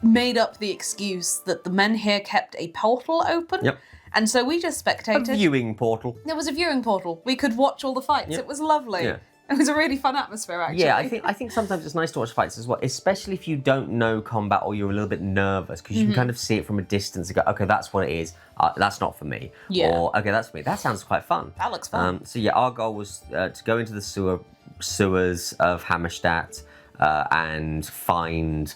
made up the excuse that the Menhir kept a portal open. Yep. And so we just spectated. A viewing portal. There was a viewing portal. We could watch all the fights. Yep. It was lovely. Yeah. It was a really fun atmosphere, actually. Yeah, I think sometimes it's nice to watch fights as well, especially if you don't know combat or you're a little bit nervous, because you can kind of see it from a distance and go, okay, that's what it is. That's not for me. Yeah. Or, okay, that's for me. That sounds quite fun. That looks fun. So yeah, our goal was to go into the sewers of Hammerstadt and find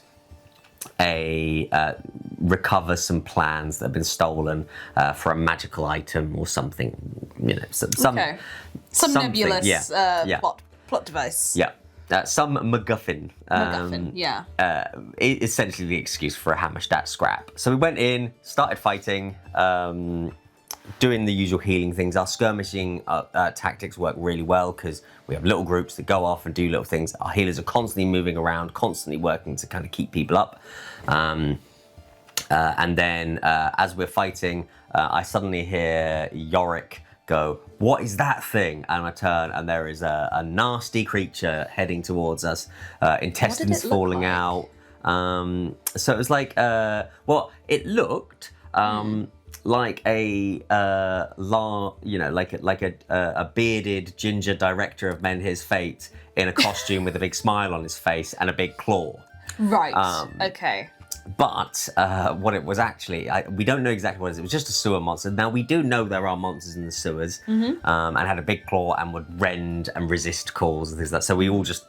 recover some plans that have been stolen for a magical item or something, some nebulous plot device. Yeah. Some MacGuffin. Essentially the excuse for a Hammerstadt scrap. So we went in, started fighting, doing the usual healing things. Our skirmishing tactics work really well because we have little groups that go off and do little things. Our healers are constantly moving around, constantly working to kind of keep people up. And then as we're fighting, I suddenly hear Yorick go, "What is that thing?" And I turn, and there is a nasty creature heading towards us, intestines falling out. So it was like, it looked like a bearded ginger director of Menhir's Fate in a costume with a big smile on his face and a big claw. Right. Okay. But what it was actually, we don't know exactly what it is. It was just a sewer monster. Now, we do know there are monsters in the sewers and had a big claw and would rend and resist calls and things like that. So we all just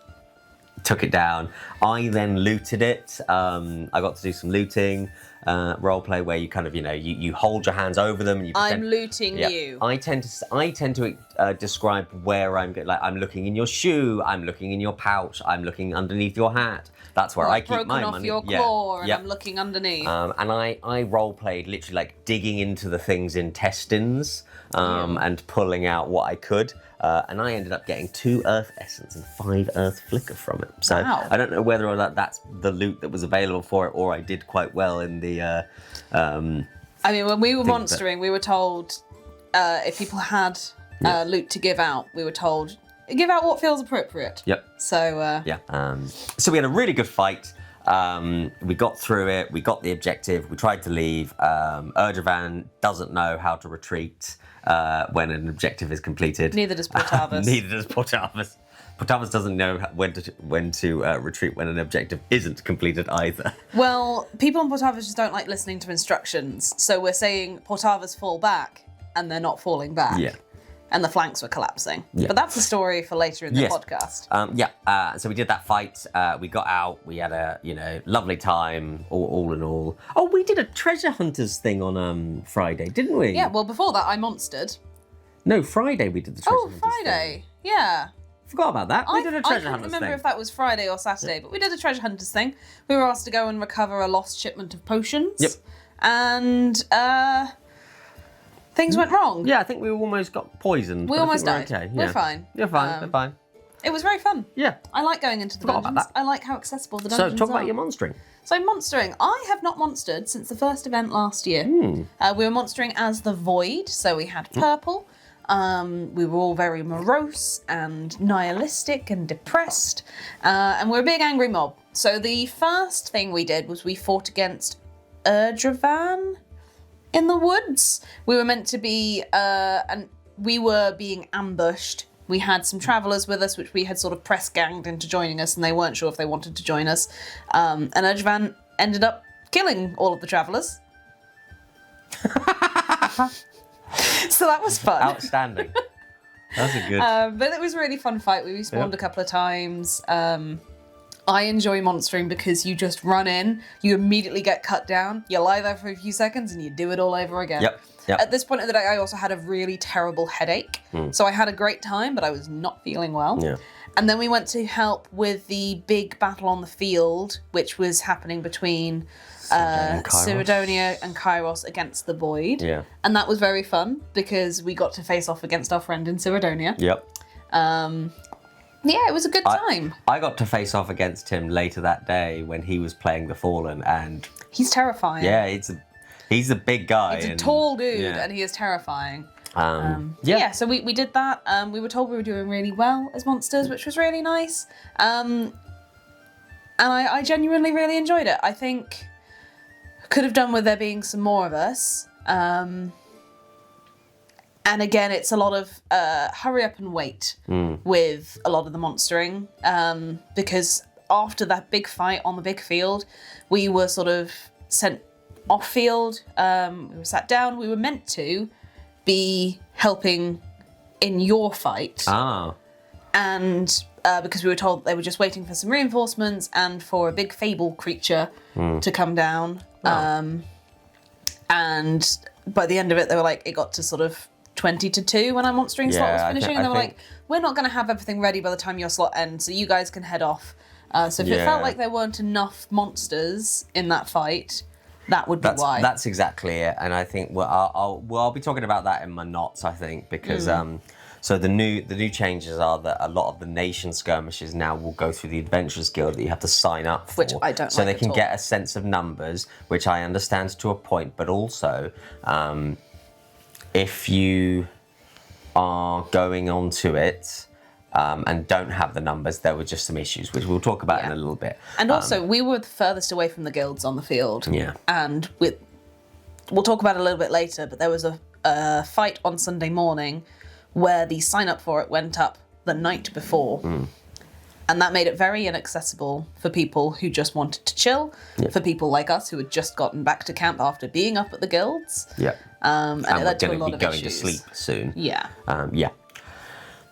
took it down. I then looted it. I got to do some looting roleplay where you kind of, you hold your hands over them. And you pretend, I'm looting you. I tend to describe where I'm going. Like, I'm looking in your shoe. I'm looking in your pouch. I'm looking underneath your hat. That's where I keep my money. Broken off your claw, and I'm looking underneath. And I role played literally like digging into the thing's intestines and pulling out what I could. And I ended up getting 2 Earth Essence and 5 Earth Flicker from it. So I don't know whether or not that's the loot that was available for it, or I did quite well in the. I mean, when we were monstering, we were told if people had loot to give out, we were told, give out what feels appropriate. Yep. So so we had a really good fight. We got through it. We got the objective. We tried to leave. Urdrevan doesn't know how to retreat when an objective is completed. Neither does Portavis. Neither does Portavis. Potavas doesn't know when to retreat when an objective isn't completed either. Well, people on Portavas just don't like listening to instructions, so we're saying Portavas fall back, and they're not falling back. Yeah. And the flanks were collapsing. Yeah. But that's a story for later in the Yes. podcast. So we did that fight. We got out. We had a lovely time. All in all. Oh, we did a treasure hunters thing on Friday, didn't we? Yeah. Well, before that, I monstered. No, Friday we did the treasure hunters Friday. thing. Yeah. Forgot about that. We did a treasure I hunters can't remember thing. if that was Friday or Saturday, but we did a treasure hunters thing. We were asked to go and recover a lost shipment of potions. Yep. And things went wrong. Yeah, I think we almost got poisoned. We but I almost think died. Okay. We're Yeah. fine. You're fine. We're fine. It was very fun. Yeah. I like going into the Forgot about dungeons. that. I like how accessible the So dungeons talk are. about your monstering. So monstering. I have not monstered since the first event last year. We were monstering as the Void, so we had purple. We were all very morose and nihilistic and depressed. And we're a big angry mob. So the first thing we did was we fought against Urdrevan in the woods. We were meant to be, and we were being ambushed. We had some travellers with us, which we had sort of press ganged into joining us, and they weren't sure if they wanted to join us. And Urdrevan ended up killing all of the travellers. So that was fun. Outstanding. That's a good. But it was a really fun fight. We respawned a couple of times. I enjoy monstering because you just run in, you immediately get cut down, you lie there for a few seconds, and you do it all over again. Yep. At this point of the day, I also had a really terrible headache. So I had a great time, but I was not feeling well. Yeah. And then we went to help with the big battle on the field, which was happening between Cyrodinia and Krios against the Void. Yeah. And that was very fun because we got to face off against our friend in Cyrodinia. Yep. Yeah, it was a good time. I got to face off against him later that day when he was playing the Fallen, and He's terrifying. yeah, he's a big guy. He's a and- tall dude, yeah. and he is terrifying. Yeah. So we did that. We were told we were doing really well as monsters, which was really nice. And I genuinely really enjoyed it. I think could have done with there being some more of us. And again, it's a lot of hurry up and wait with a lot of the monstering. Because after that big fight on the big field, we were sort of sent off field. We were sat down. We were meant to be helping in your fight. Ah. And because we were told they were just waiting for some reinforcements and for a big fable creature to come down. And by the end of it, they were like, it got to sort of 20-2 when our monstering slot was finishing. And they were like, we're not going to have everything ready by the time your slot ends, so you guys can head off. So if it felt like there weren't enough monsters in that fight, that would be why. That's exactly it. And I think I'll be talking about that in my notes, I think, because so the new changes are that a lot of the nation skirmishes now will go through the Adventurers Guild that you have to sign up for. Which I don't so like they at can all. get a sense of numbers, which I understand to a point, but also if you are going onto it and don't have the numbers, there were just some issues, which we'll talk about in a little bit. And also, we were the furthest away from the guilds on the field. Yeah. And we'll talk about it a little bit later, but there was a fight on Sunday morning where the sign up for it went up the night before. And that made it very inaccessible for people who just wanted to chill, for people like us who had just gotten back to camp after being up at the guilds. Yeah. And it And we're led to a going to lot be of going issues. to sleep soon. Yeah. Yeah.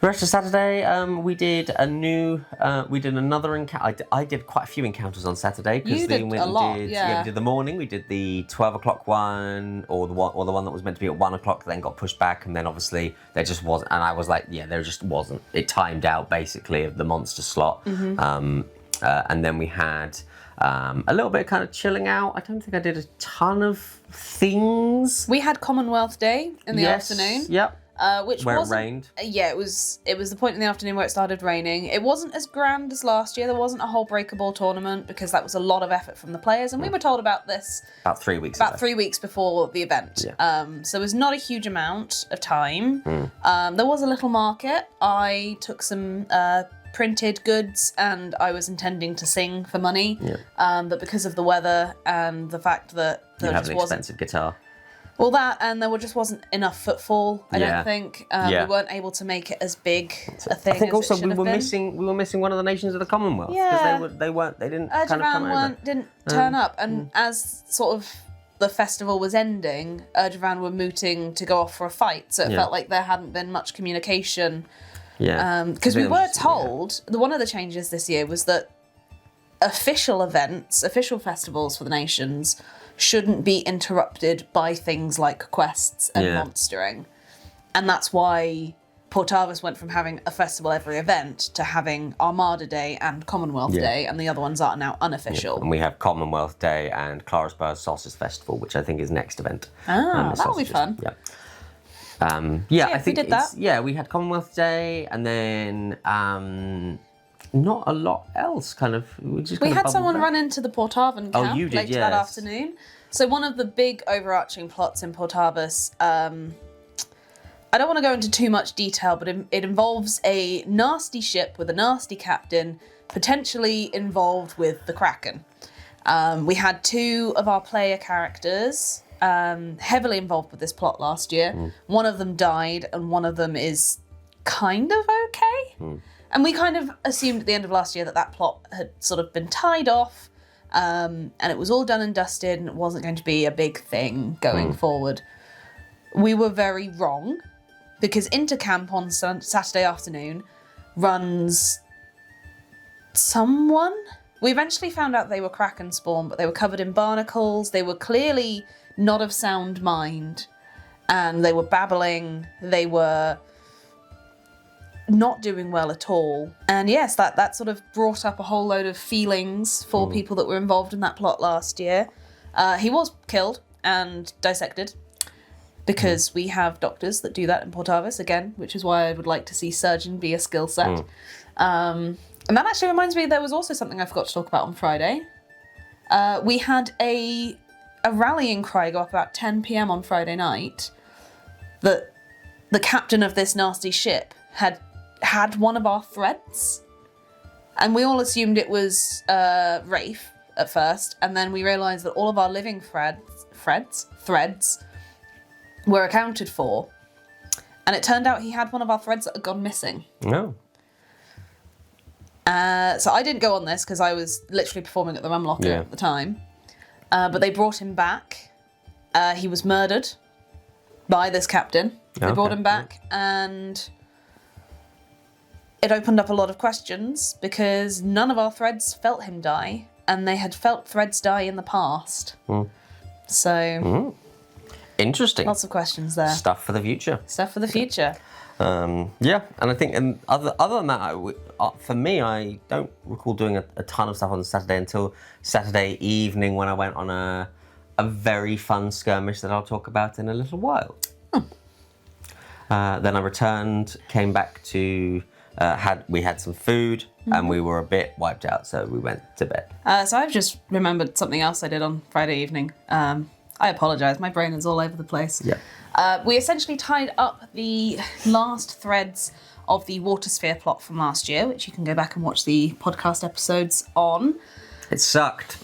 The rest of Saturday, we did another encounter. I did quite a few encounters on Saturday because You we did went a lot, we yeah. did the morning. We did the 12 o'clock one, or the one that was meant to be at 1 o'clock, then got pushed back, and then obviously there just wasn't. And I was like, there just wasn't. It timed out basically of the monster slot. And then we had a little bit of kind of chilling out. I don't think I did a ton of things. We had Commonwealth Day in the Yes, afternoon. Yep. Which Where it wasn't, rained. Yeah, it was the point in the afternoon where it started raining. It wasn't as grand as last year. There wasn't a whole breakable tournament because that was a lot of effort from the players, and we were told about this About 3 weeks about ago. 3 weeks before the event. Yeah. So it was not a huge amount of time. There was a little market. I took some printed goods and I was intending to sing for money. But because of the weather and the fact that You there have just an wasn't expensive guitar. Well, that, and there just wasn't enough footfall, I don't think. We weren't able to make it as big a thing. I think as also it should we have were been. missing one of the nations of the Commonwealth. Yeah. Because they didn't Urdrevan kind of come over. didn't turn up, and as sort of the festival was ending, Urdrevan were mooting to go off for a fight, so it felt like there hadn't been much communication. Yeah. Because we were told, one of the changes this year was that official events, official festivals for the nations, shouldn't be interrupted by things like quests and monstering. And that's why Portavis went from having a festival every event to having Armada Day and Commonwealth Day, and the other ones are now unofficial. And we have Commonwealth Day and Clarasburg Sausage Festival, which I think is next event. That'll be fun. Yeah. I think we did that. Yeah, we had Commonwealth Day, and then not a lot else. We had someone run into the Portavan camp you did, later that afternoon. So one of the big overarching plots in Portavis, I don't want to go into too much detail, but it involves a nasty ship with a nasty captain, potentially involved with the Kraken. We had 2 of our player characters heavily involved with this plot last year. One of them died, and one of them is kind of okay. And we kind of assumed at the end of last year that plot had sort of been tied off, and it was all done and dusted, and it wasn't going to be a big thing going forward. We were very wrong, because Intercamp on Saturday afternoon runs someone. We eventually found out they were Kraken spawn, but they were covered in barnacles. They were clearly not of sound mind, and they were babbling. They were not doing well at all. And yes, that sort of brought up a whole load of feelings for people that were involved in that plot last year. He was killed and dissected, because we have doctors that do that in Portavis, again, which is why I would like to see surgeon be a skill set. And that actually reminds me, there was also something I forgot to talk about on Friday. We had a rallying cry go up about 10 p.m. on Friday night that the captain of this nasty ship had one of our threads. And we all assumed it was Rafe at first, and then we realised that all of our living threads were accounted for. And it turned out he had one of our threads that had gone missing. No. So I didn't go on this because I was literally performing at the Rum Locker at the time. But they brought him back. He was murdered by this captain. They brought him back, and it opened up a lot of questions because none of our threads felt him die, and they had felt threads die in the past. So interesting. Lots of questions there. Stuff for the future. And I think, and other than that, for me, I don't recall doing a ton of stuff on Saturday until Saturday evening when I went on a very fun skirmish that I'll talk about in a little while. Then I returned, came back to, we had some food, and we were a bit wiped out, so we went to bed. So I've just remembered something else I did on Friday evening. I apologise, my brain is all over the place. We essentially tied up the last threads of the Water Sphere plot from last year, which you can go back and watch the podcast episodes on. It sucked.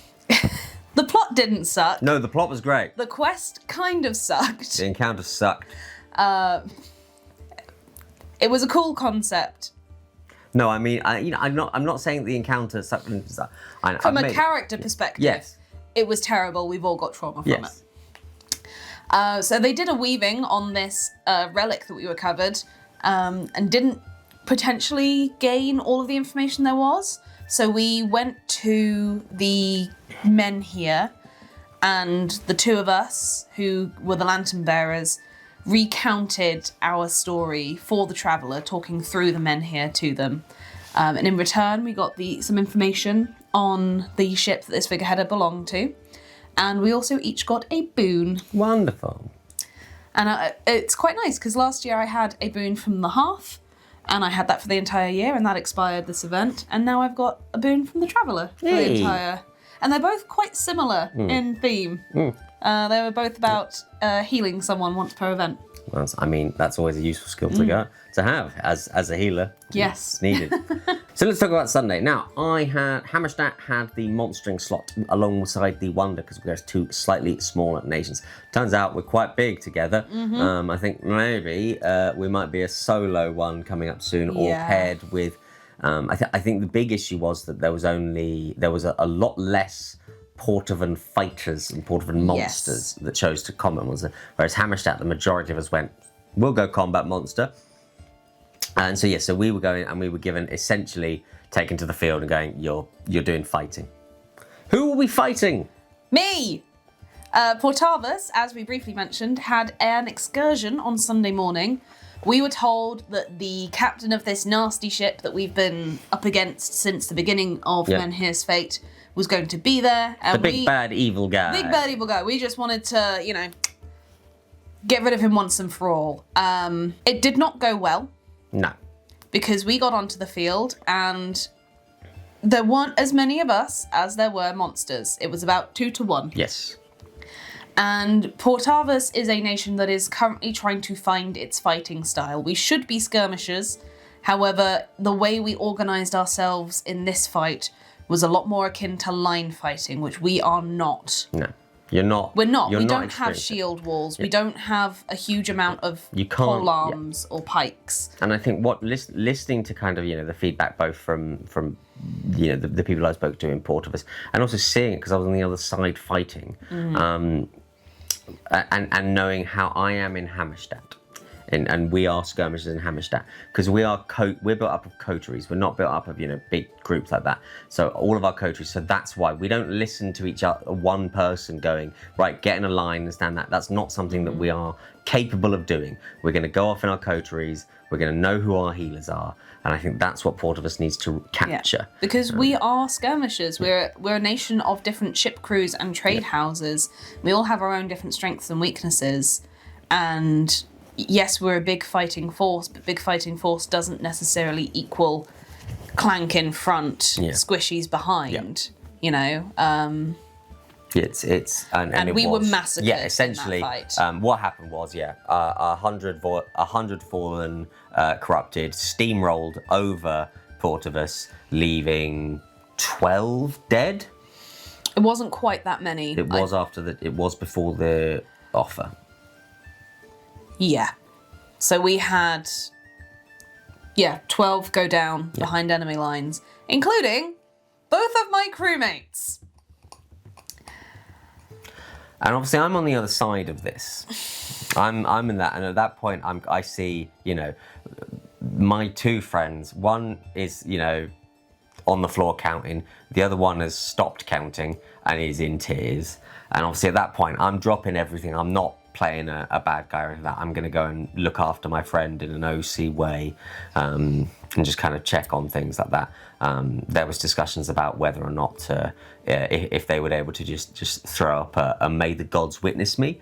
The plot didn't suck. No, the plot was great. The quest kind of sucked. The encounter sucked. It was a cool concept. No, I mean, I'm not saying the encounter sucked. From a character perspective, it was terrible. We've all got trauma from it. So they did a weaving on this relic that we recovered, and didn't potentially gain all of the information there was. So we went to the Menhir, and the 2 of us, who were the lantern bearers, recounted our story for the traveller, talking through the Menhir to them. And in return, we got some information on the ship that this figureheader belonged to. And we also each got a boon. Wonderful. And it's quite nice, because last year I had a boon from the Hearth, and I had that for the entire year, and that expired this event. And now I've got a boon from the Traveller for the entire... And they're both quite similar in theme. They were both about healing someone once per event. Well, I mean, that's always a useful skill to have as a healer. Yes. It's needed. So let's talk about Sunday. Now, Hammerstadt had the monstering slot alongside the Wonder because we're two slightly smaller nations. Turns out we're quite big together. I think maybe we might be a solo one coming up soon, or paired with. I think the big issue was that there was a lot less Portavan fighters and Portavan monsters that chose to combat monster, whereas Hammerstadt, the majority of us went, we'll go combat monster. And so we were going, and we were given essentially taken to the field and going, you're doing fighting. Who will be fighting? Me! Portavas, as we briefly mentioned, had an excursion on Sunday morning. We were told that the captain of this nasty ship that we've been up against since the beginning of Menhir's fate was going to be there. And the big bad evil guy. Big bad evil guy. We just wanted to, get rid of him once and for all. It did not go well. No. Because we got onto the field and there weren't as many of us as there were monsters. It was about 2 to 1. Yes. And Portavas is a nation that is currently trying to find its fighting style. We should be skirmishers. However, the way we organised ourselves in this fight was a lot more akin to line fighting, which we are not. No. You're not. We're not. We don't have shield walls. We don't have a huge amount of pole arms or pikes. And I think listening to kind of the feedback both from the people I spoke to in Portavas, and also seeing it because I was on the other side fighting, and knowing how I am in Hammerstadt. And we are skirmishers in Hammerstadt because we're built up of coteries. We're not built up of big groups like that. So all of our coteries. So that's why we don't listen to each other. One person going right, get in a line and stand that. That's not something that we are capable of doing. We're going to go off in our coteries. We're going to know who our healers are, and I think that's what Portavas needs to capture. Yeah, because we are skirmishers. We're a nation of different ship crews and trade houses. We all have our own different strengths and weaknesses, and yes, we're a big fighting force, but big fighting force doesn't necessarily equal clank in front, squishies behind. And we were massacred. Yeah, essentially, in that fight. What happened was, 100 fallen, corrupted, steamrolled over Portavas, leaving 12 dead. It wasn't quite that many. It was It was before the offer. Yeah. So we had 12 go down behind enemy lines, including both of my crewmates. And obviously I'm on the other side of this. I'm in that, and at that point I see, my two friends. One is, on the floor counting. The other one has stopped counting and is in tears. And obviously at that point I'm dropping everything. I'm not playing a bad guy or anything like that. I'm going to go and look after my friend in an OC way, and just kind of check on things like that. There was discussions about whether or not if they were able to just throw up a "May the Gods Witness Me,"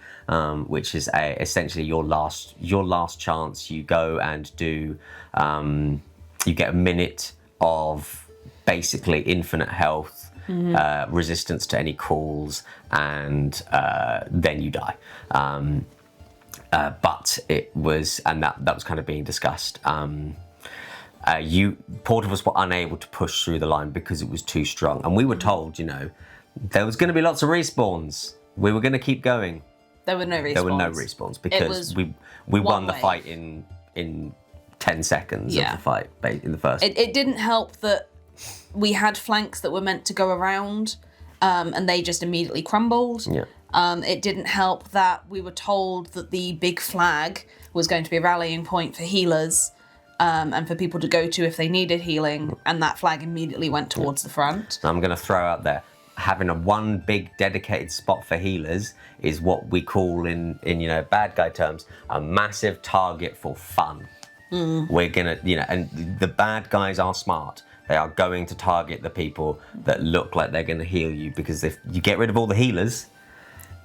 which is essentially your last chance. You go and do. You get a minute of basically infinite health. Resistance to any calls, and then you die. But it was, and that was kind of being discussed. Portavas were unable to push through the line because it was too strong, and we were told, there was going to be lots of respawns. We were going to keep going. There were no respawns. There were no respawns because we won the fight in 10 seconds of the fight in the first. It didn't help that we had flanks that were meant to go around, and they just immediately crumbled. Yeah. It didn't help that we were told that the big flag was going to be a rallying point for healers, and for people to go to if they needed healing, and that flag immediately went towards the front. I'm going to throw out there, having one big dedicated spot for healers is what we call in bad guy terms a massive target for fun. We're gonna and the bad guys are smart. They are going to target the people that look like they're going to heal you, because if you get rid of all the healers,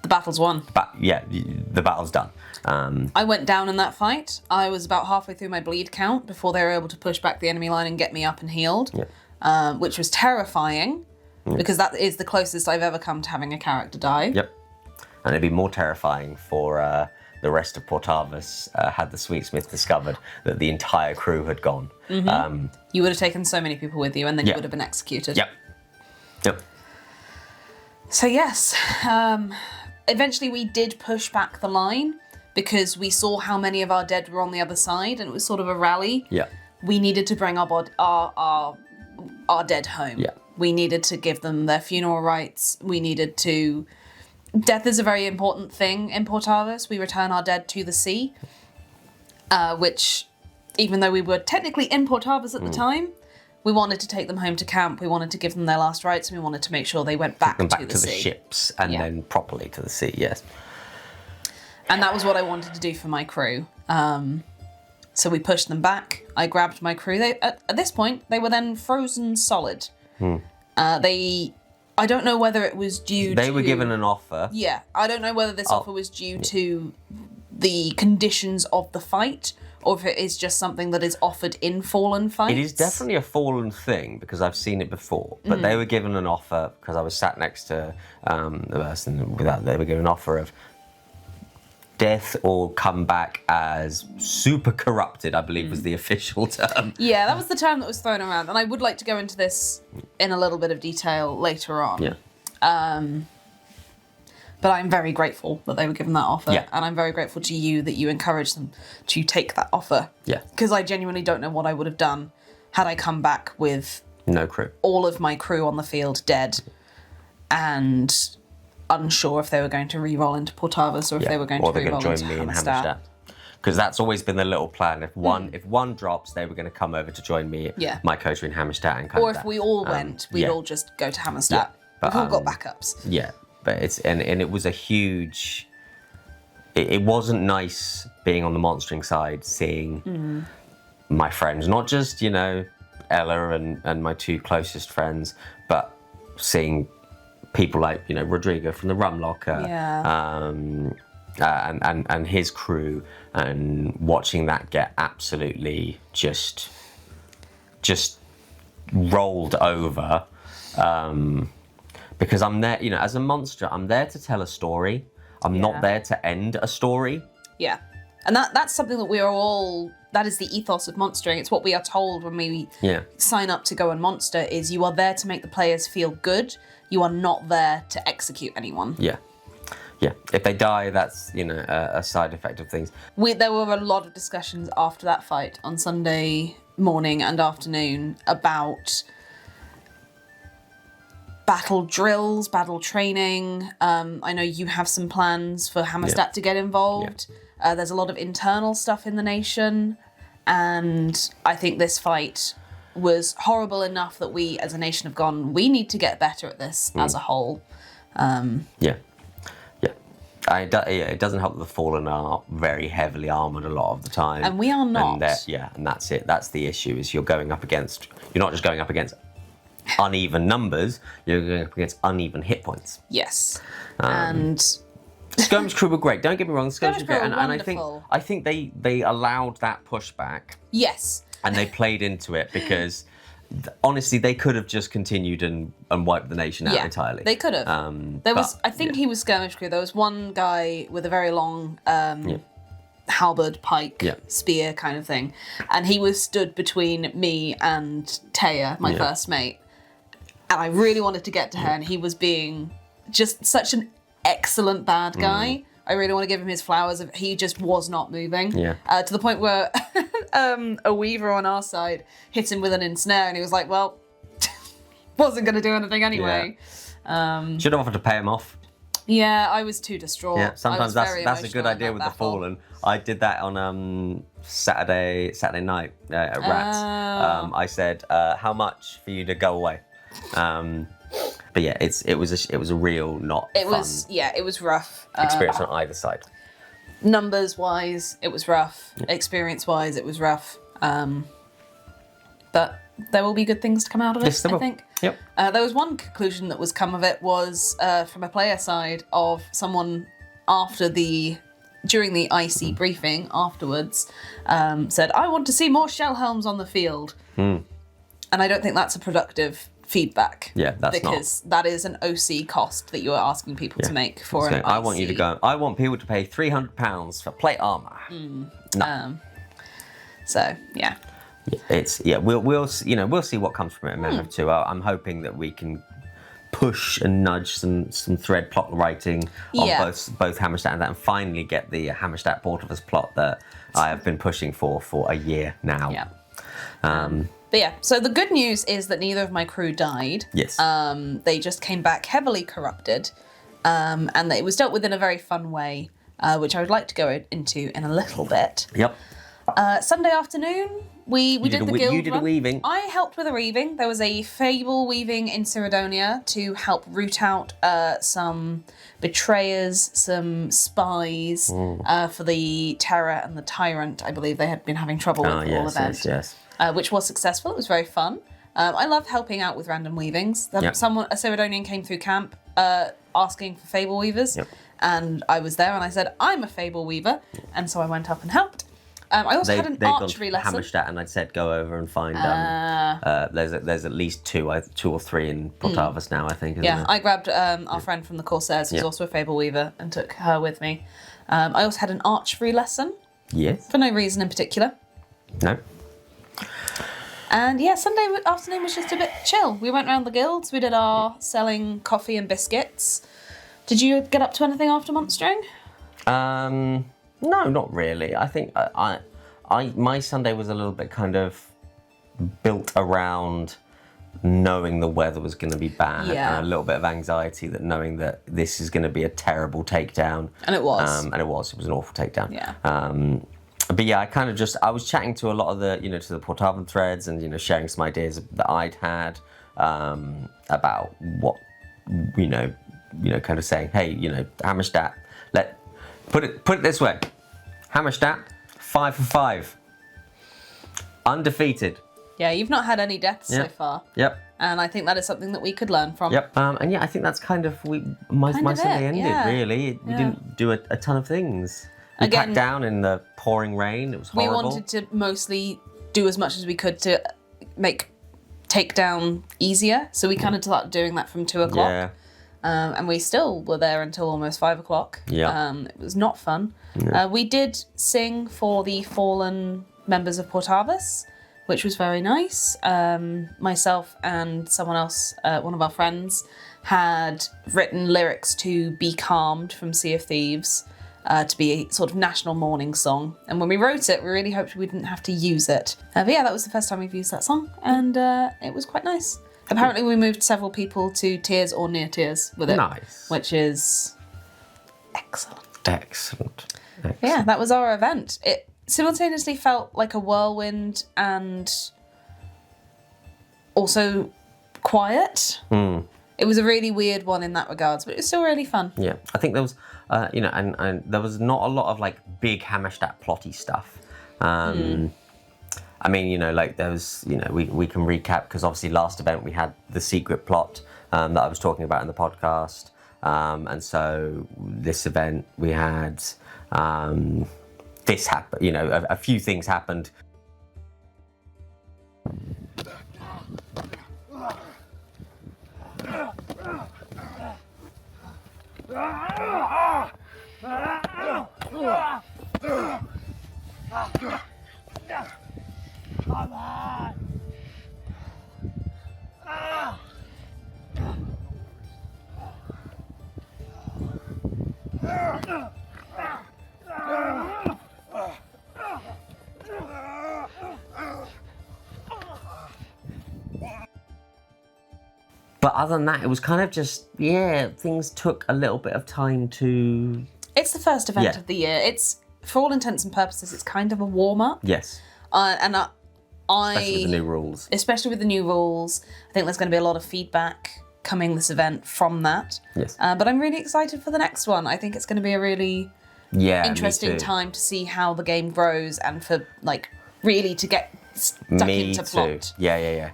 the battle's won. But the battle's done. I went down in that fight. I was about halfway through my bleed count before they were able to push back the enemy line and get me up and healed, which was terrifying, because that is the closest I've ever come to having a character die. Yep. And it'd be more terrifying for the rest of Portavus had the Sweetsmith discovered that the entire crew had gone. You would have taken so many people with you, and then you Yeah. would have been executed. Yep. So yes, eventually we did push back the line because we saw how many of our dead were on the other side, and it was sort of a rally. Yeah. We needed to bring our dead home. Yeah. We needed to give them their funeral rites. We needed to. Death is a very important thing in Portavus. We return our dead to the sea, which, even though we were technically in Portavus at the time, we wanted to take them home to camp. We wanted to give them their last rites, and we wanted to make sure they went back, And back to to the the sea. ships and then properly to the sea, yes. And that was what I wanted to do for my crew. So we pushed them back. I grabbed my crew. At this point, they were then frozen solid. I don't know whether it was due They were given an offer. Yeah, I don't know whether this offer was due to the conditions of the fight, or if it is just something that is offered in Fallen fights. It is definitely a Fallen thing, because I've seen it before. But they were given an offer, because I was sat next to the person, they were given an offer of death or come back as super corrupted, I believe was the official term. Yeah, that was the term that was thrown around, and I would like to go into this in a little bit of detail later on. Yeah. But I'm very grateful that they were given that offer, Yeah. and I'm very grateful to you that you encouraged them to take that offer. Yeah. Because I genuinely don't know what I would have done had I come back with No crew. all of my crew on the field dead and unsure if they were going to re-roll into Portavus or if they were going to re-roll into join me in Hammerstadt. Hammerstadt. Because that's always been the little plan. If one drops, they were going to come over to join me, Yeah. my coterie in Hammerstadt, and kind Or of if that. we all went, we'd yeah. all just go to Hammerstadt. Yeah, but, We've all got backups. Yeah, but it's and it was a huge. It wasn't nice being on the monstering side, seeing my friends, not just Ella and my two closest friends, but seeing people like Rodrigo from the Rum Locker, and his crew, and watching that get absolutely just rolled over. Because I'm there, as a monster, I'm there to tell a story. I'm not there to end a story. Yeah. And that's something that that is the ethos of monstering. It's what we are told when we sign up to go and monster, is you are there to make the players feel good. You are not there to execute anyone. Yeah. Yeah. If they die, that's, a side effect of things. There were a lot of discussions after that fight on Sunday morning and afternoon about battle drills, battle training. I know you have some plans for Hammerstadt to get involved. There's a lot of internal stuff in the nation, and I think this fight was horrible enough that we as a nation have gone, we need to get better at this as a whole. Yeah. It doesn't help that the Fallen are very heavily armoured a lot of the time. And we are not. And that's it. That's the issue, is you're not just going up against uneven numbers, you're going up against uneven hit points. Yes. And Skirmish crew were great. Don't get me wrong, Skirmish crew were great, and wonderful. I think they allowed that pushback. Yes. And they played into it, because honestly, they could have just continued and wiped the nation out entirely. They could have. I think he was skirmish crew. There was one guy with a very long halberd, pike, spear kind of thing, and he was stood between me and Taya, my first mate. And I really wanted to get to her, and he was being just such an excellent bad guy. I really want to give him his flowers. He just was not moving. To the point where a weaver on our side hit him with an ensnare, and he was like, well, wasn't going to do anything anyway. Should have offered to pay him off. Yeah, I was too distraught. Yeah, sometimes that's a good idea with the Fallen. I did that on Saturday night at Rats. I said, how much for you to go away? But yeah, it was a real not fun. It was rough. Experience on either side. Numbers wise, it was rough. Experience wise, it was rough. But there will be good things to come out of it, I think. Yep. There was one conclusion that was come of it was from a player side of someone during the IC briefing afterwards said, I want to see more shell helms on the field. And I don't think that's a productive feedback. Yeah, that's because that is an OC cost that you are asking people to make for an I want you to go. I want people to pay £300 for plate armor. No. So yeah. We'll see what comes from it in Menhir 2. I'm hoping that we can push and nudge some thread plot writing on both Hammerstadt and that, and finally get the Hammerstadt Portavus plot that I have been pushing for a year now. Yeah. But yeah, so the good news is that neither of my crew died. Yes. They just came back heavily corrupted, and that it was dealt with in a very fun way, which I would like to go into in a little bit. Yep. Sunday afternoon, we did the guild You did run. a weaving. I helped with a weaving. There was a fable weaving in Cyridonia to help root out some betrayers, some spies for the Terror and the Tyrant. I believe they had been having trouble with all event. Yes. Which was successful. It was very fun. I love helping out with random weavings. A Cyridonian came through camp asking for fable weavers, and I was there and I said, I'm a fable weaver, and so I went up and helped. I also had an archery lesson. Hammerstadt, and I'd said go over and find. There's at least two or three in Portavus now, I think. Isn't there? I grabbed our friend from the Corsairs, who's also a fable weaver, and took her with me. I also had an archery lesson. Yes. For no reason in particular. No. And Sunday afternoon was just a bit chill. We went around the guilds. We did our selling coffee and biscuits. Did you get up to anything after monstering? No, not really. I think my Sunday was a little bit kind of built around knowing the weather was going to be bad and a little bit of anxiety that knowing that this is going to be a terrible takedown. And it was. It was an awful takedown. Yeah. But I kind of I was chatting to a lot of the, to the Portavan threads and, sharing some ideas that I'd had about what, kind of saying, hey, Hammerstadt, put it this way. Hammerstadt, 5 for 5. Undefeated. Yeah, you've not had any deaths so far. Yep. And I think that is something that we could learn from. Yep. I think that's kind of my Sunday ended, really. We didn't do a ton of things. We packed down in the pouring rain. It was horrible. We wanted to mostly do as much as we could to make takedown easier. So we kind of started doing that from 2 o'clock. Yeah. And we still were there until almost 5 o'clock. Yeah. It was not fun. Yeah. We did sing for the fallen members of Portavus, which was very nice. Myself and someone else, one of our friends, had written lyrics to Be Calmed from Sea of Thieves to be a sort of national mourning song. And when we wrote it, we really hoped we didn't have to use it. But that was the first time we've used that song, and it was quite nice. Apparently we moved several people to tiers or near tiers with it. Nice. Which is excellent. Yeah, that was our event. It simultaneously felt like a whirlwind and also quiet. It was a really weird one in that regards, but it was still really fun. Yeah, I think there was, and there was not a lot of big Hammerstadt plotty stuff. I mean, there was, we can recap because obviously last event we had the secret plot that I was talking about in the podcast. And so this event we had this happen, a few things happened. Come on! But other than that, it was kind of just, things took a little bit of time to... It's the first event of the year. It's, for all intents and purposes, it's kind of a warm-up. Yes. Especially with the new rules. Especially with the new rules. I think there's going to be a lot of feedback coming this event from that. Yes. But I'm really excited for the next one. I think it's going to be a really interesting time to see how the game grows and for, really to get stuck into plot. Yeah.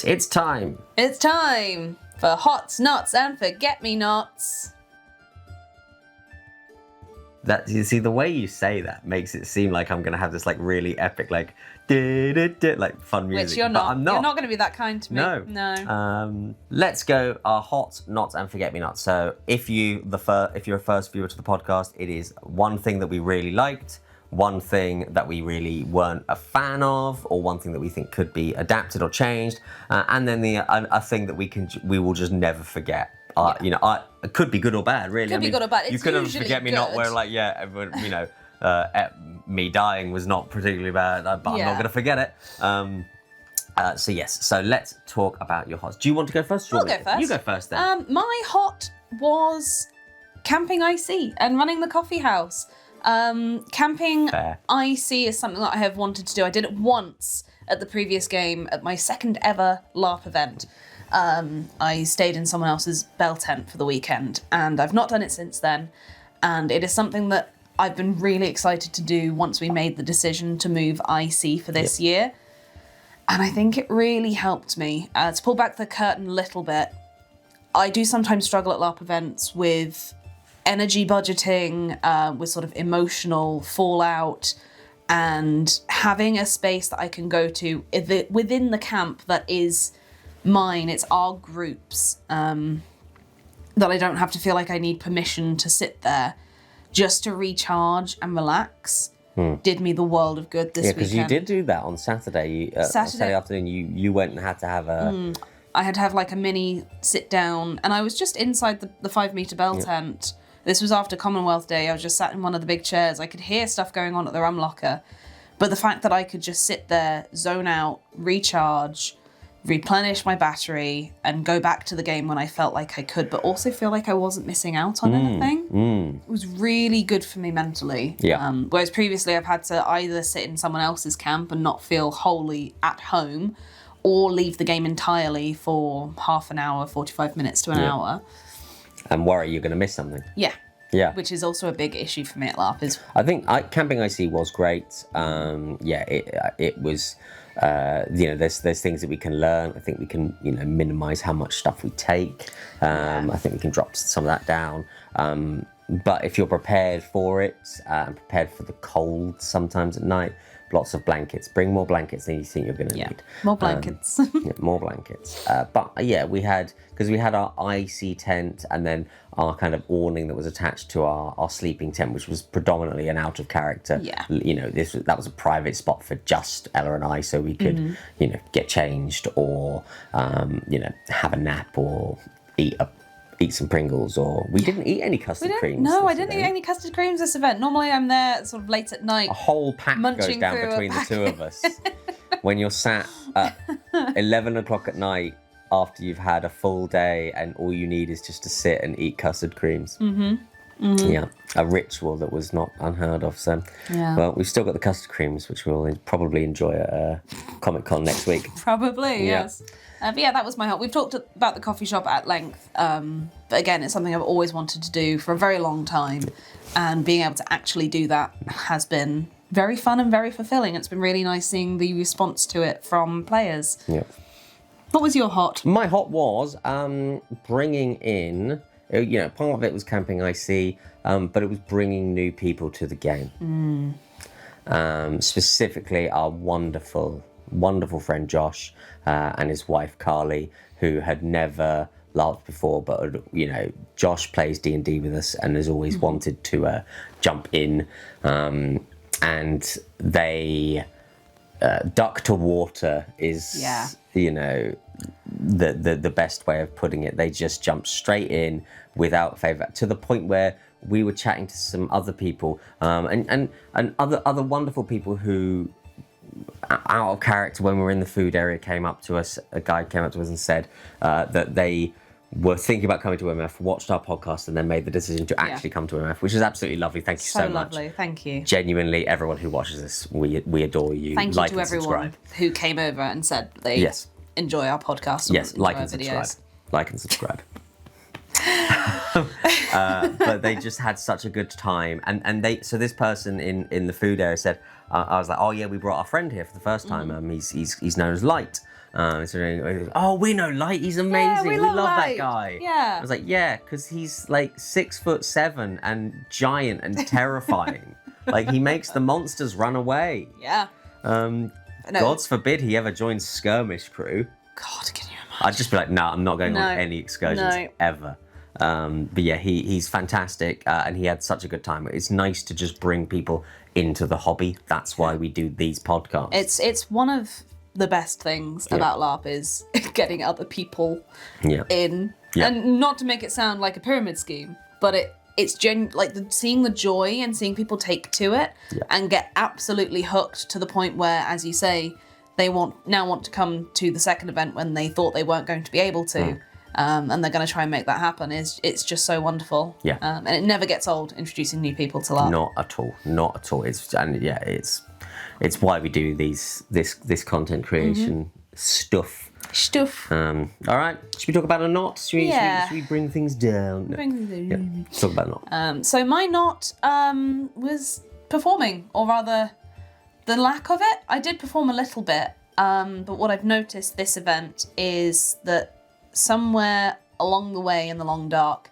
It's time. It's time for Hots, Knots, and Forget-Me-Nots. That, you see, the way you say that makes it seem like I'm going to have this like really epic like fun music. Which you're not. But I'm not. You're not going to be that kind to me. No. Let's go our hot, not, and forget me not. So if you're a first viewer to the podcast, it is one thing that we really liked, one thing that we really weren't a fan of, or one thing that we think could be adapted or changed, and then a thing that we will just never forget. You know, it could be good or bad, really. Could be good or bad. You could have forget me not where like everyone, you know, me dying was not particularly bad, but I'm not going to forget it. So yes, so let's talk about your hots. Do you want to go first? I'll go first. You go first then. My hot was camping IC and running the coffee house. Camping IC is something that I have wanted to do. I did it once at the previous game at my second ever LARP event. I stayed in someone else's bell tent for the weekend, and I've not done it since then. And it is something that I've been really excited to do once we made the decision to move IC for this year. And I think it really helped me. To pull back the curtain a little bit, I do sometimes struggle at LARP events with energy budgeting, with sort of emotional fallout, and having a space that I can go to within the camp that is mine. It's our groups, that I don't have to feel like I need permission to sit there just to recharge and relax. Did me the world of good this weekend. Yeah, because you did do that on Saturday. Saturday afternoon, you went and had to have a... I had to have like a mini sit down, and I was just inside the 5-meter bell tent. This was after Commonwealth Day. I was just sat in one of the big chairs. I could hear stuff going on at the rum locker. But the fact that I could just sit there, zone out, recharge, replenish my battery, and go back to the game when I felt like I could, but also feel like I wasn't missing out on anything. It was really good for me mentally. Whereas previously I've had to either sit in someone else's camp and not feel wholly at home, or leave the game entirely for half an hour, 45 minutes to an hour. And worry you're going to miss something. Yeah. Which is also a big issue for me at LARP. I think camping IC was great. It was... you know, there's things that we can learn. I think we can, you know, minimize how much stuff we take. I think we can drop some of that down. But if you're prepared for it, and prepared for the cold sometimes at night, lots of blankets. Bring more blankets than you think you're going to need. More blankets. More blankets. But we had our IC tent, and then our kind of awning that was attached to our sleeping tent, which was predominantly an out of character. You know, that was a private spot for just Ella and I, so we could, you know, get changed, or you know, have a nap, or eat some Pringles, or we didn't eat any custard creams. No, I didn't eat any custard creams this event. Normally I'm there sort of late at night. A whole pack goes down between the two of us. When you're sat at 11 o'clock at night after you've had a full day, and all you need is just to sit and eat custard creams. Yeah, a ritual that was not unheard of. So, well, we've still got the custard creams, which we'll probably enjoy at Comic Con next week. Probably, yes. But yeah, that was my help. We've talked about the coffee shop at length, but again, it's something I've always wanted to do for a very long time, and being able to actually do that has been very fun and very fulfilling. It's been really nice seeing the response to it from players. Yeah. What was your hot? My hot was bringing in, you know, part of it was camping IC, but it was bringing new people to the game. Specifically our wonderful friend Josh and his wife Carly, who had never LARPed before, but, you know, Josh plays D&D with us and has always wanted to jump in, and they duck to water is, you know, the best way of putting it. They just jumped straight in without favour, to the point where we were chatting to some other people, and other wonderful people who, out of character, when we were in the food area, a guy came up to us and said that they were thinking about coming to MF, watched our podcast, and then made the decision to actually come to MF, which is absolutely lovely. Thank you so much. So lovely, thank you. Genuinely, everyone who watches this, we adore you. Thank you to everyone who came over and said they enjoy our podcast. Like and subscribe. Like and subscribe. But they just had such a good time, and so this person in the food area said, I was like, oh yeah, we brought our friend here for the first time. He's known as Light. So, oh, we know Light. He's amazing. we love Light. that guy. Yeah. I was like, yeah, because he's like 6'7" and giant and terrifying. Like he makes the monsters run away. Yeah. God's forbid he ever joins skirmish crew. God, can you imagine? I'd just be like, nah, I'm not going on any excursions ever. But yeah, he's fantastic, and he had such a good time. It's nice to just bring people into the hobby. That's why we do these podcasts. It's one of the best things about LARP is getting other people in. Yeah. And not to make it sound like a pyramid scheme, but it's seeing the joy and seeing people take to it and get absolutely hooked to the point where, as you say, they want to come to the second event when they thought they weren't going to be able to. And they're going to try and make that happen. It's just so wonderful. Yeah. And it never gets old introducing new people to LARP. Not at all. It's why we do this content creation stuff. All right. Should we talk about a knot? Should we bring things down? Let's talk about a knot. So my knot was performing, or rather, the lack of it. I did perform a little bit, but what I've noticed this event is that somewhere along the way in the long dark,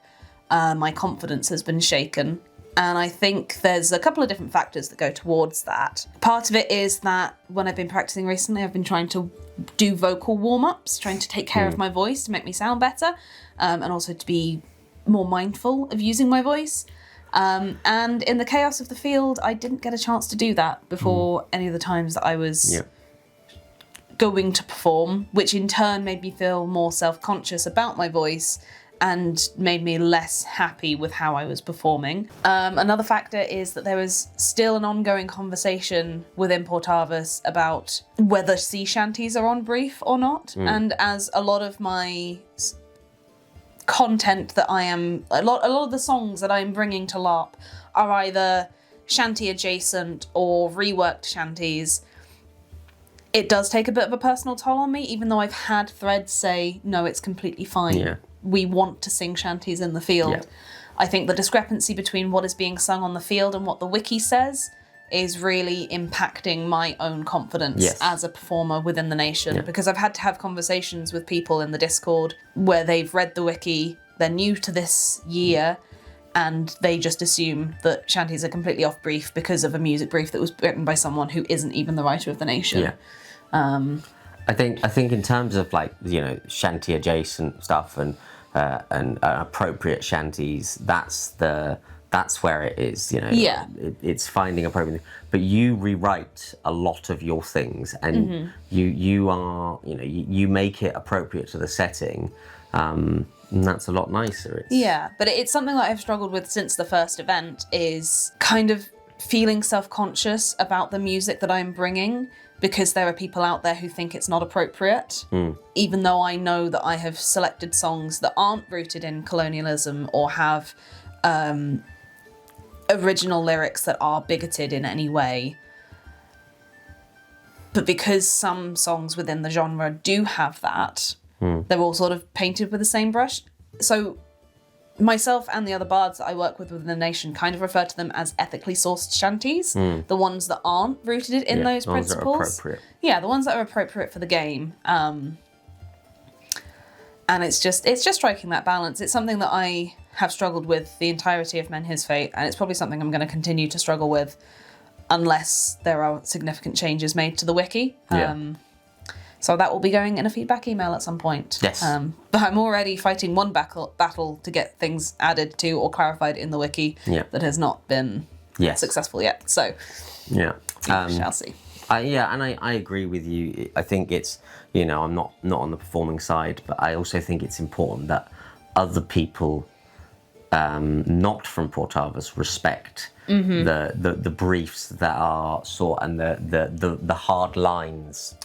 my confidence has been shaken. And I think there's a couple of different factors that go towards that. Part of it is that when I've been practicing recently, I've been trying to do vocal warm-ups, trying to take care of my voice to make me sound better, and also to be more mindful of using my voice. And in the chaos of the field, I didn't get a chance to do that before any of the times that I was going to perform, which in turn made me feel more self-conscious about my voice and made me less happy with how I was performing. Another factor is that there was still an ongoing conversation within Portavus about whether sea shanties are on brief or not. And as a lot of my content that a lot of the songs that I'm bringing to LARP are either shanty adjacent or reworked shanties, it does take a bit of a personal toll on me, even though I've had threads say, no, it's completely fine. Yeah. We want to sing shanties in the field. Yeah. I think the discrepancy between what is being sung on the field and what the wiki says is really impacting my own confidence as a performer within the nation, because I've had to have conversations with people in the Discord where they've read the wiki, they're new to this year, and they just assume that shanties are completely off brief because of a music brief that was written by someone who isn't even the writer of the nation. Yeah. I think in terms of shanty adjacent stuff and appropriate shanties, that's where it is. It's finding appropriate. But you rewrite a lot of your things, and you make it appropriate to the setting. And that's a lot nicer. But it's something that I've struggled with since the first event, is kind of feeling self-conscious about the music that I'm bringing, because there are people out there who think it's not appropriate, even though I know that I have selected songs that aren't rooted in colonialism or have original lyrics that are bigoted in any way. But because some songs within the genre do have that, they're all sort of painted with the same brush. So myself and the other bards that I work with within the nation kind of refer to them as ethically sourced shanties, the ones that aren't rooted in those principles. The ones that are appropriate for the game. And it's just striking that balance. It's something that I have struggled with the entirety of Menhir's Fate, and it's probably something I'm going to continue to struggle with unless there are significant changes made to the wiki. So that will be going in a feedback email at some point. Yes. But I'm already fighting one battle to get things added to or clarified in the wiki that has not been successful yet. So we shall see. I agree with you. I think it's, I'm not on the performing side, but I also think it's important that other people not from Portavus respect the briefs that are sought and the hard lines,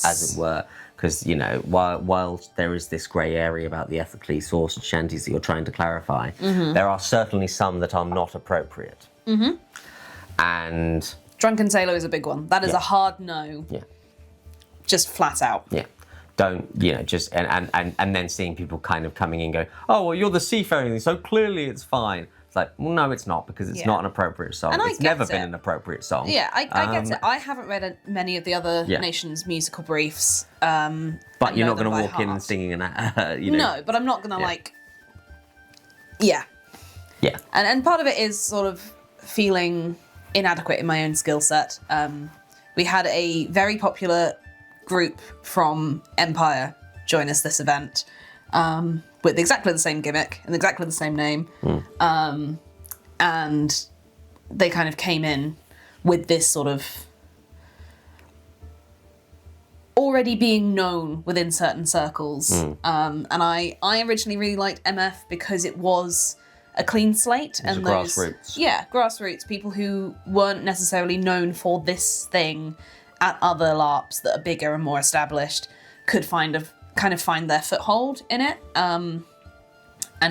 as it were. Because while there is this grey area about the ethically sourced shanties that you're trying to clarify, there are certainly some that are not appropriate. And Drunken Sailor is a big one. That is a hard no. Just flat out. don't, just, and then seeing people kind of coming in going, oh, well, you're the seafaring, so clearly it's fine. It's like, well, no, it's not, because it's not an appropriate song. And it's never been an appropriate song. Yeah, I get it. I haven't read many of the other nations' musical briefs. But you're not going to walk in and singing an, No, but I'm not going to Yeah. And part of it is sort of feeling inadequate in my own skill set. We had a very popular group from Empire join us this event with exactly the same gimmick and exactly the same name. And they kind of came in with this sort of already being known within certain circles. And I originally really liked MF because it was a clean slate. And those grassroots. Yeah, grassroots. People who weren't necessarily known for this thing at other LARPs that are bigger and more established could kind of find their foothold in it. And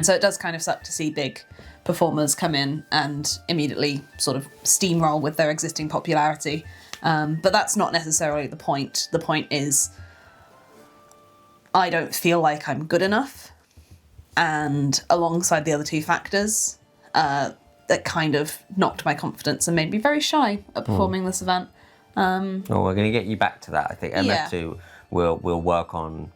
so it does kind of suck to see big performers come in and immediately sort of steamroll with their existing popularity. But that's not necessarily the point. The point is I don't feel like I'm good enough. And alongside the other two factors, that kind of knocked my confidence and made me very shy at performing this event. Well, we're going to get you back to that. I think MF2 will work on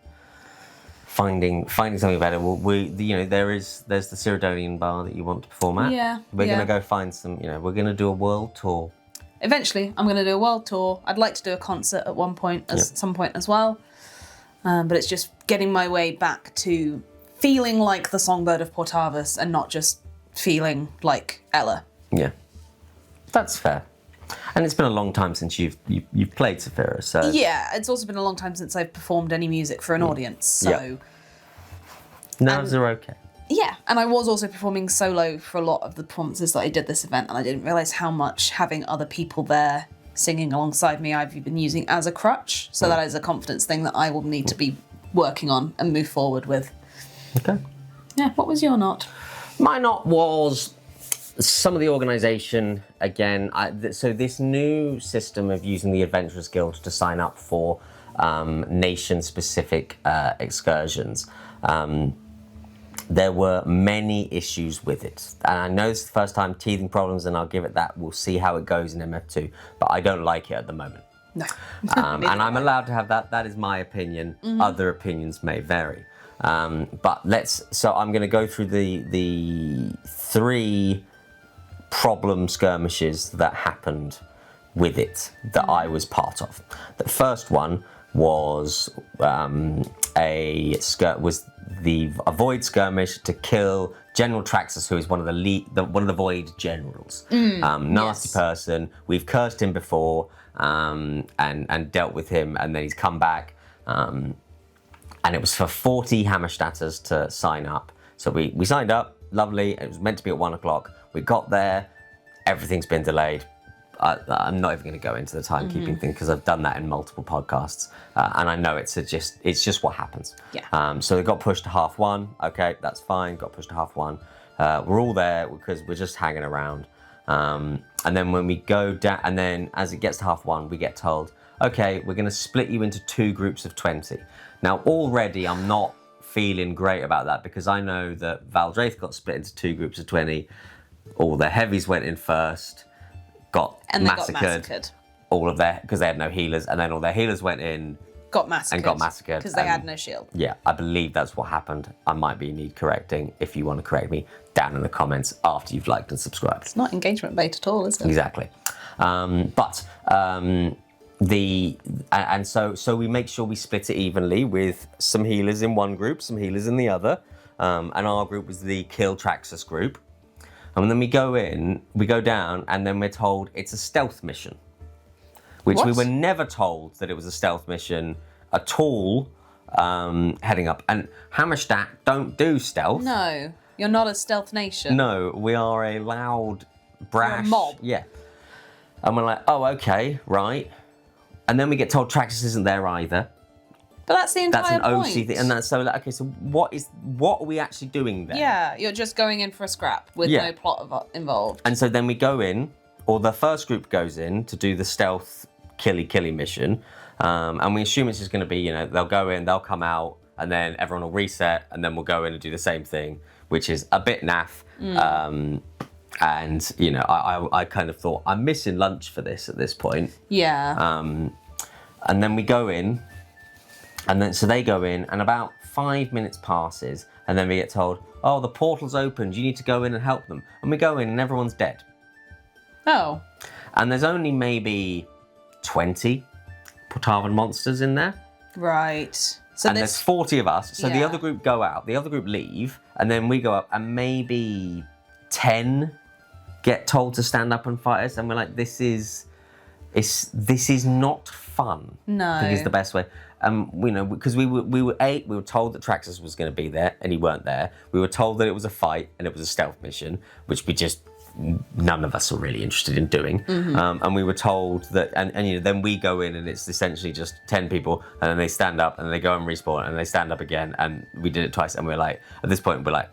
finding something better. There's the Cyrodian bar that you want to perform at. Yeah. We're going to go find some. We're going to do a world tour. Eventually, I'm going to do a world tour. I'd like to do a concert at some point as well. But it's just getting my way back to feeling like the Songbird of Portavus and not just feeling like Ella. Yeah, that's fair. And it's been a long time since you've played Saphira, so... Yeah, it's also been a long time since I've performed any music for an audience, so... Nerves are okay. Yeah, and I was also performing solo for a lot of the performances that I did this event, and I didn't realise how much having other people there singing alongside me I've been using as a crutch, so that is a confidence thing that I will need to be working on and move forward with. Okay. Yeah, what was your knot? My knot was... some of the organisation, again, so this new system of using the Adventurers Guild to sign up for nation-specific excursions, there were many issues with it. And I know it's the first time, teething problems, and I'll give it that. We'll see how it goes in MF2, but I don't like it at the moment. No. And I'm allowed to have that. That is my opinion. Other opinions may vary. So I'm going to go through the three problem skirmishes that happened with it that I was part of. The first one was a void skirmish to kill General Traxxas, who is one of the void generals. Nasty person. We've cursed him before and dealt with him, and then he's come back. And it was for 40 Hammerstatters to sign up. So we signed up. Lovely. It was meant to be at 1 o'clock. We got there. Everything's been delayed. I'm not even going to go into the timekeeping thing because I've done that in multiple podcasts, and I know it's just what happens. Yeah. So it got pushed to 1:30. Okay, that's fine. Got pushed to 1:30. We're all there because we're just hanging around. And then when we go down, and then as it gets to 1:30, we get told, okay, we're going to split you into 2 groups of 20. Now already I'm not feeling great about that because I know that Valdraith got split into 2 groups of 20. All the heavies went in first, got massacred. All of their, because they had no healers, and then all their healers went in, got massacred because they had no shield. Yeah, I believe that's what happened. I might need correcting. If you want to correct me, down in the comments after you've liked and subscribed. It's not engagement bait at all, is it? Exactly. So we make sure we split it evenly with some healers in one group, some healers in the other, and our group was the Kill Traxxas group. And then we go down, and then we're told it's a stealth mission, which we were never told that it was a stealth mission at all, heading up. And Hammerstadt don't do stealth. No, you're not a stealth nation. No, we are a loud, brash... You're a mob. Yeah. And we're like, oh, okay, right. And then we get told Traxxas isn't there either. But that's the entire point. That's an OC thing, and that's so like, okay. So what are we actually doing there? Yeah, you're just going in for a scrap with no plot involved. And so then we go in, or the first group goes in to do the stealth killy mission, And we assume it's just going to be, they'll go in, they'll come out, and then everyone will reset, and then we'll go in and do the same thing, which is a bit naff. And, I kind of thought, I'm missing lunch for this at this point. Yeah. And then we go in, and then so they go in, and about 5 minutes passes, and then we get told, oh, the portal's opened, you need to go in and help them. And we go in, and everyone's dead. Oh. And there's only maybe 20 Portavan monsters in there. Right. So there's 40 of us. So the Yeah. other group go out, the other group leave, and then we go up, and maybe 10 get told to stand up and fight us. And we're like, this is not fun. No. I think is the best way. Because we were told that Traxxas was going to be there, and he weren't there. We were told that it was a fight, and it was a stealth mission, which none of us are really interested in doing. And we were told that, and then we go in, and it's essentially just 10 people, and then they stand up, and then they go and respawn, and they stand up again, and we did it twice, and we're like, at this point, we're like,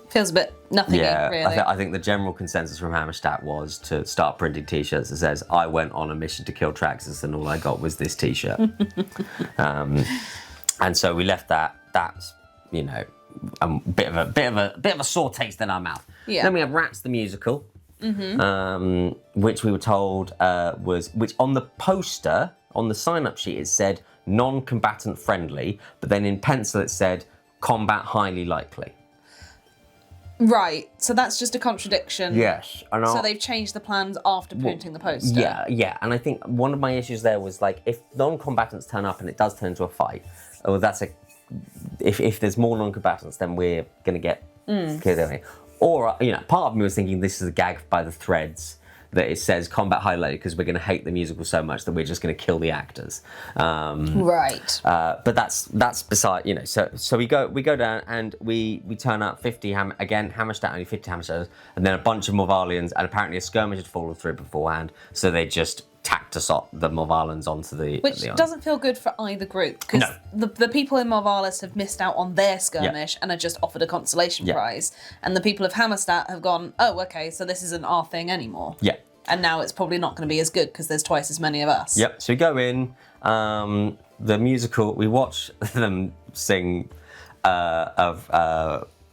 feels a bit nothing. Yeah, really. I think the general consensus from Hammerstadt was to start printing T-shirts that says, I went on a mission to kill Traxxas, and all I got was this T-shirt. And so we left that. That's a bit of a sore taste in our mouth. Yeah. Then we have Rats the Musical, which we were told which on the poster, on the sign-up sheet, it said non-combatant friendly, but then in pencil it said combat highly likely. Right, so that's just a contradiction. Yes. So they've changed the plans after printing the poster. Yeah. And I think one of my issues there was like, if non-combatants turn up and it does turn into a fight, if there's more non-combatants, then we're going to get killed anyway. Or, part of me was thinking this is a gag by the threads, that it says combat highlighted because we're going to hate the musical so much that we're just going to kill the actors. Right. But that's beside, so we go down and we turn up 50 Hammerstadt, only 50 Hammerstadts, and then a bunch of Morvalians, and apparently a skirmish had fallen through beforehand, so they just tacked us up, the Morvalans onto the... Which doesn't feel good for either group, because the people in Morvalis have missed out on their skirmish and are just offered a consolation prize, and the people of Hammerstadt have gone, oh, okay, so this isn't our thing anymore. Yeah. And now it's probably not going to be as good because there's twice as many of us. Yep, so we go in, the musical, we watch them sing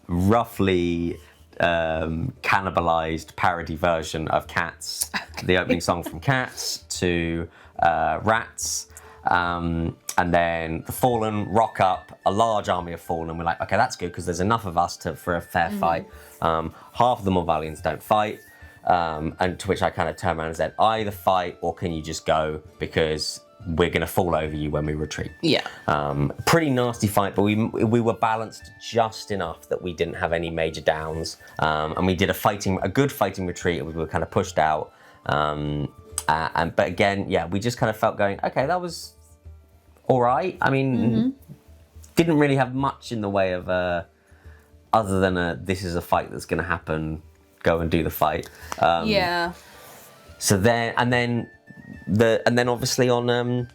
roughly cannibalized parody version of Cats, the opening song from Cats, to Rats, and then the Fallen rock up, a large army of Fallen. We're like, okay, that's good because there's enough of us for a fair fight. Half of the Morvalians don't fight. And to which I kind of turned around and said, either fight or can you just go, because we're going to fall over you when we retreat. Yeah. Pretty nasty fight, but we were balanced just enough that we didn't have any major downs. And we did a good fighting retreat. We were kind of pushed out. But again, yeah, we just kind of felt going, okay, that was all right. I mean, didn't really have much in the way of, other than this is a fight that's going to happen, go and do the fight. So then, and then obviously on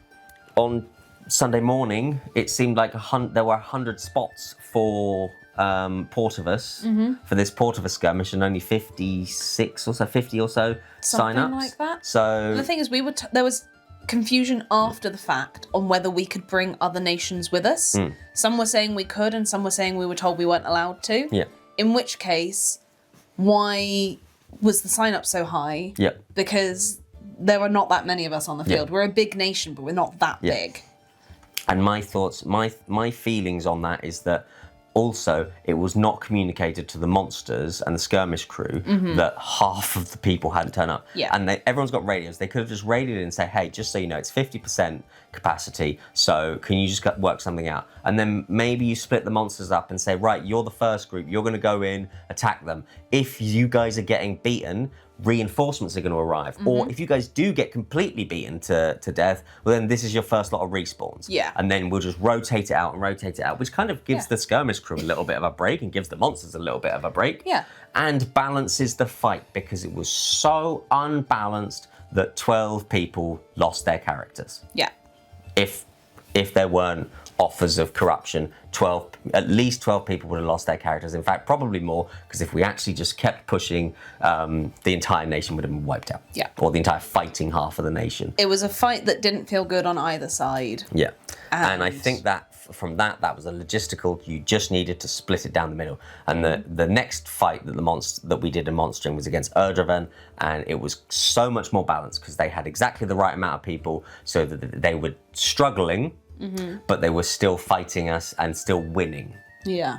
Sunday morning, it seemed like there were 100 spots for Portavus for this Portavus skirmish, and only 50 or so sign-ups. Something like that. So the thing is, there was confusion after the fact on whether we could bring other nations with us. Some were saying we could, and some were saying we were told we weren't allowed to. Yeah. In which case, why was the sign-up so high? Yeah. Because there are not that many of us on the field. We're a big nation, but we're not that big. And my thoughts, my feelings on that is that also it was not communicated to the monsters and the skirmish crew that half of the people hadn't turned up. Yeah. And everyone's got radios. They could have just radioed in and say, hey, just so you know, it's 50% capacity, so can you just work something out? And then maybe you split the monsters up and say, right, you're the first group, you're going to go in, attack them. If you guys are getting beaten, reinforcements are going to arrive. Or if you guys do get completely beaten to death, well, then this is your first lot of respawns. Yeah. And then we'll just rotate it out, which kind of gives the skirmish crew a little bit of a break and gives the monsters a little bit of a break. Yeah. And balances the fight, because it was so unbalanced that 12 people lost their characters. Yeah. If there weren't offers of corruption, at least 12 people would have lost their characters. In fact, probably more, because if we actually just kept pushing, the entire nation would have been wiped out. Yeah. Or the entire fighting half of the nation. It was a fight that didn't feel good on either side. Yeah. And I think that from that was a logistical, you just needed to split it down the middle. And the next fight that we did in Monstering was against Urdrevan, and it was so much more balanced because they had exactly the right amount of people so that they were struggling, but they were still fighting us and still winning. Yeah.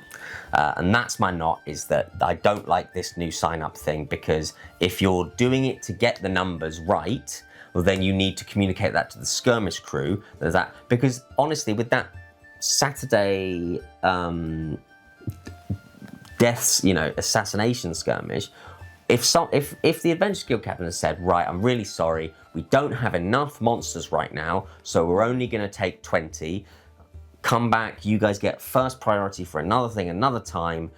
And that's my knot, is that I don't like this new sign-up thing, because if you're doing it to get the numbers right, well, then you need to communicate that to the skirmish crew. There's that, because honestly, with that Saturday deaths, assassination skirmish, if the Adventure Guild captain has said, right, I'm really sorry, we don't have enough monsters right now, so we're only going to take 20. Come back, you guys get first priority for another thing another time.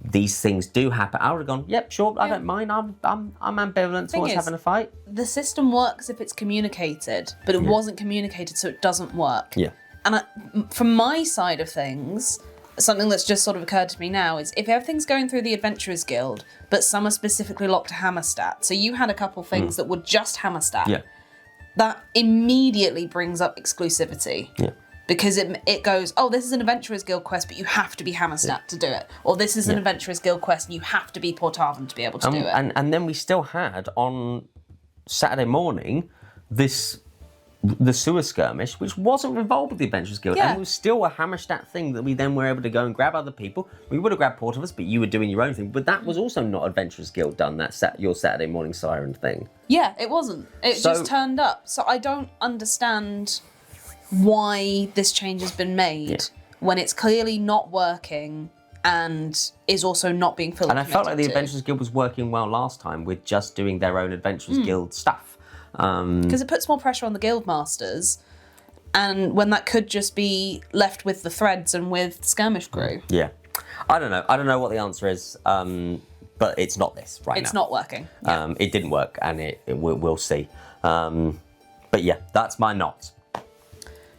These things do happen. I would have gone, yep, sure, I don't mind. I'm ambivalent towards having a fight. The system works if it's communicated, but it wasn't communicated, so it doesn't work. Yeah. And from my side of things, something that's just sort of occurred to me now is if everything's going through the Adventurers Guild, but some are specifically locked to Hammerstat, so you had a couple things that were just Hammerstat, that immediately brings up exclusivity. Yeah. Because it goes, oh, this is an Adventurers Guild quest, but you have to be Hammerstat to do it. Or this is an Adventurers Guild quest, and you have to be Portavan to be able to do it. And then we still had, on Saturday morning, the sewer skirmish, which wasn't involved with the Adventurers Guild, and it was still a Hammerstat thing that we then were able to go and grab other people. We would have grabbed Portavus, but you were doing your own thing. But that was also not Adventurers Guild done, your Saturday morning siren thing. Yeah, it wasn't. It just turned up. So I don't understand why this change has been made when it's clearly not working and is also not being fully committed to. And I felt like the Adventurers Guild was working well last time with just doing their own Adventurers Guild stuff. Because it puts more pressure on the guild masters, and when that could just be left with the threads and with skirmish crew. Yeah. I don't know what the answer is, but it's not this right now. It's not working. It didn't work, and we'll see. But yeah, that's my knot.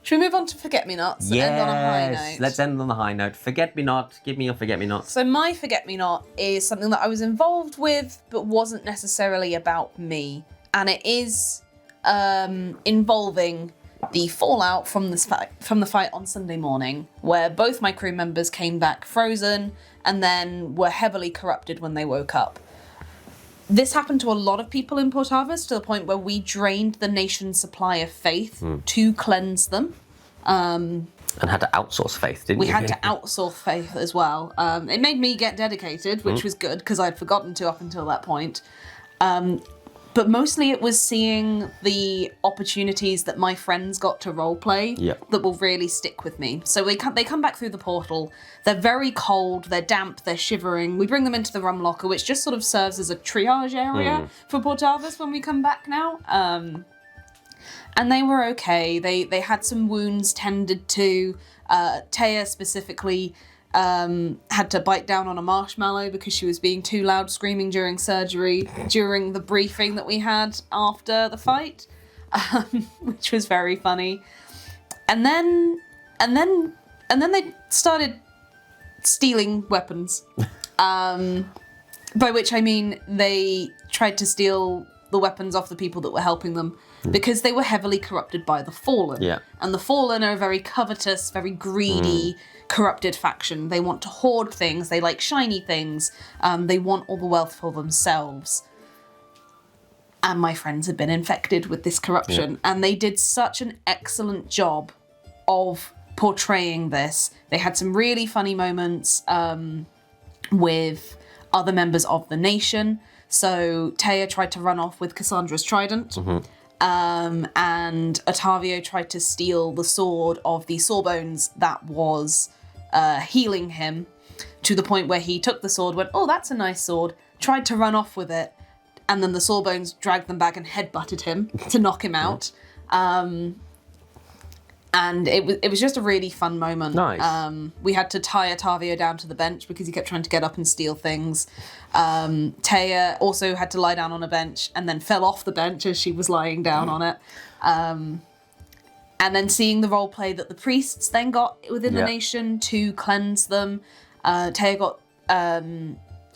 Should we move on to Forget-Me-Nots and end on a high note? Let's end on the high note. Forget-Me-Not. Give me your Forget-Me-Not. So my Forget-Me-Not is something that I was involved with, but wasn't necessarily about me. And it is involving the fallout from the fight on Sunday morning, where both my crew members came back frozen and then were heavily corrupted when they woke up. This happened to a lot of people in Portavas, to the point where we drained the nation's supply of faith to cleanse them. And had to outsource faith, didn't we you? We had to outsource faith as well. It made me get dedicated, which was good, because I'd forgotten to up until that point. But mostly it was seeing the opportunities that my friends got to roleplay that will really stick with me. So they come back through the portal. They're very cold, they're damp, they're shivering. We bring them into the rum locker, which just sort of serves as a triage area for Portavas when we come back now. And they were okay. They had some wounds tended to. Taya specifically had to bite down on a marshmallow because she was being too loud screaming during surgery during the briefing that we had after the fight, which was very funny. And then they started stealing weapons, by which I mean they tried to steal the weapons off the people that were helping them, because they were heavily corrupted by the Fallen. Yeah. And the Fallen are a very covetous, very greedy, corrupted faction. They want to hoard things, they like shiny things, they want all the wealth for themselves. And my friends had been infected with this corruption, and they did such an excellent job of portraying this. They had some really funny moments with other members of the nation. So Taya tried to run off with Cassandra's trident, and Otavio tried to steal the sword of the Sawbones that was healing him, to the point where he took the sword, went, oh, that's a nice sword, tried to run off with it, and then the Sawbones dragged them back and headbutted him to knock him out. And it was just a really fun moment. Nice. We had to tie Otavio down to the bench because he kept trying to get up and steal things. Taya also had to lie down on a bench and then fell off the bench as she was lying down on it. And then seeing the role play that the priests then got within the nation to cleanse them. Taya got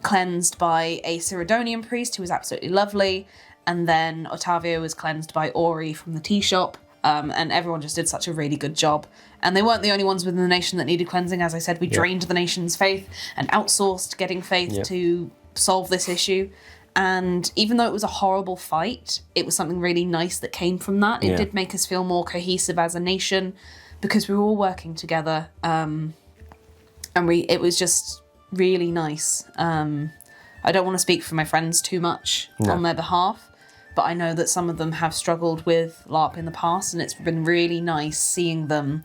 cleansed by a Cyridonian priest who was absolutely lovely. And then Otavio was cleansed by Ori from the tea shop. And everyone just did such a really good job. And they weren't the only ones within the nation that needed cleansing. As I said, we drained the nation's faith and outsourced getting faith to solve this issue. And even though it was a horrible fight, it was something really nice that came from that. It did make us feel more cohesive as a nation because we were all working together. And it was just really nice. I don't want to speak for my friends too much on their behalf, but I know that some of them have struggled with LARP in the past, and it's been really nice seeing them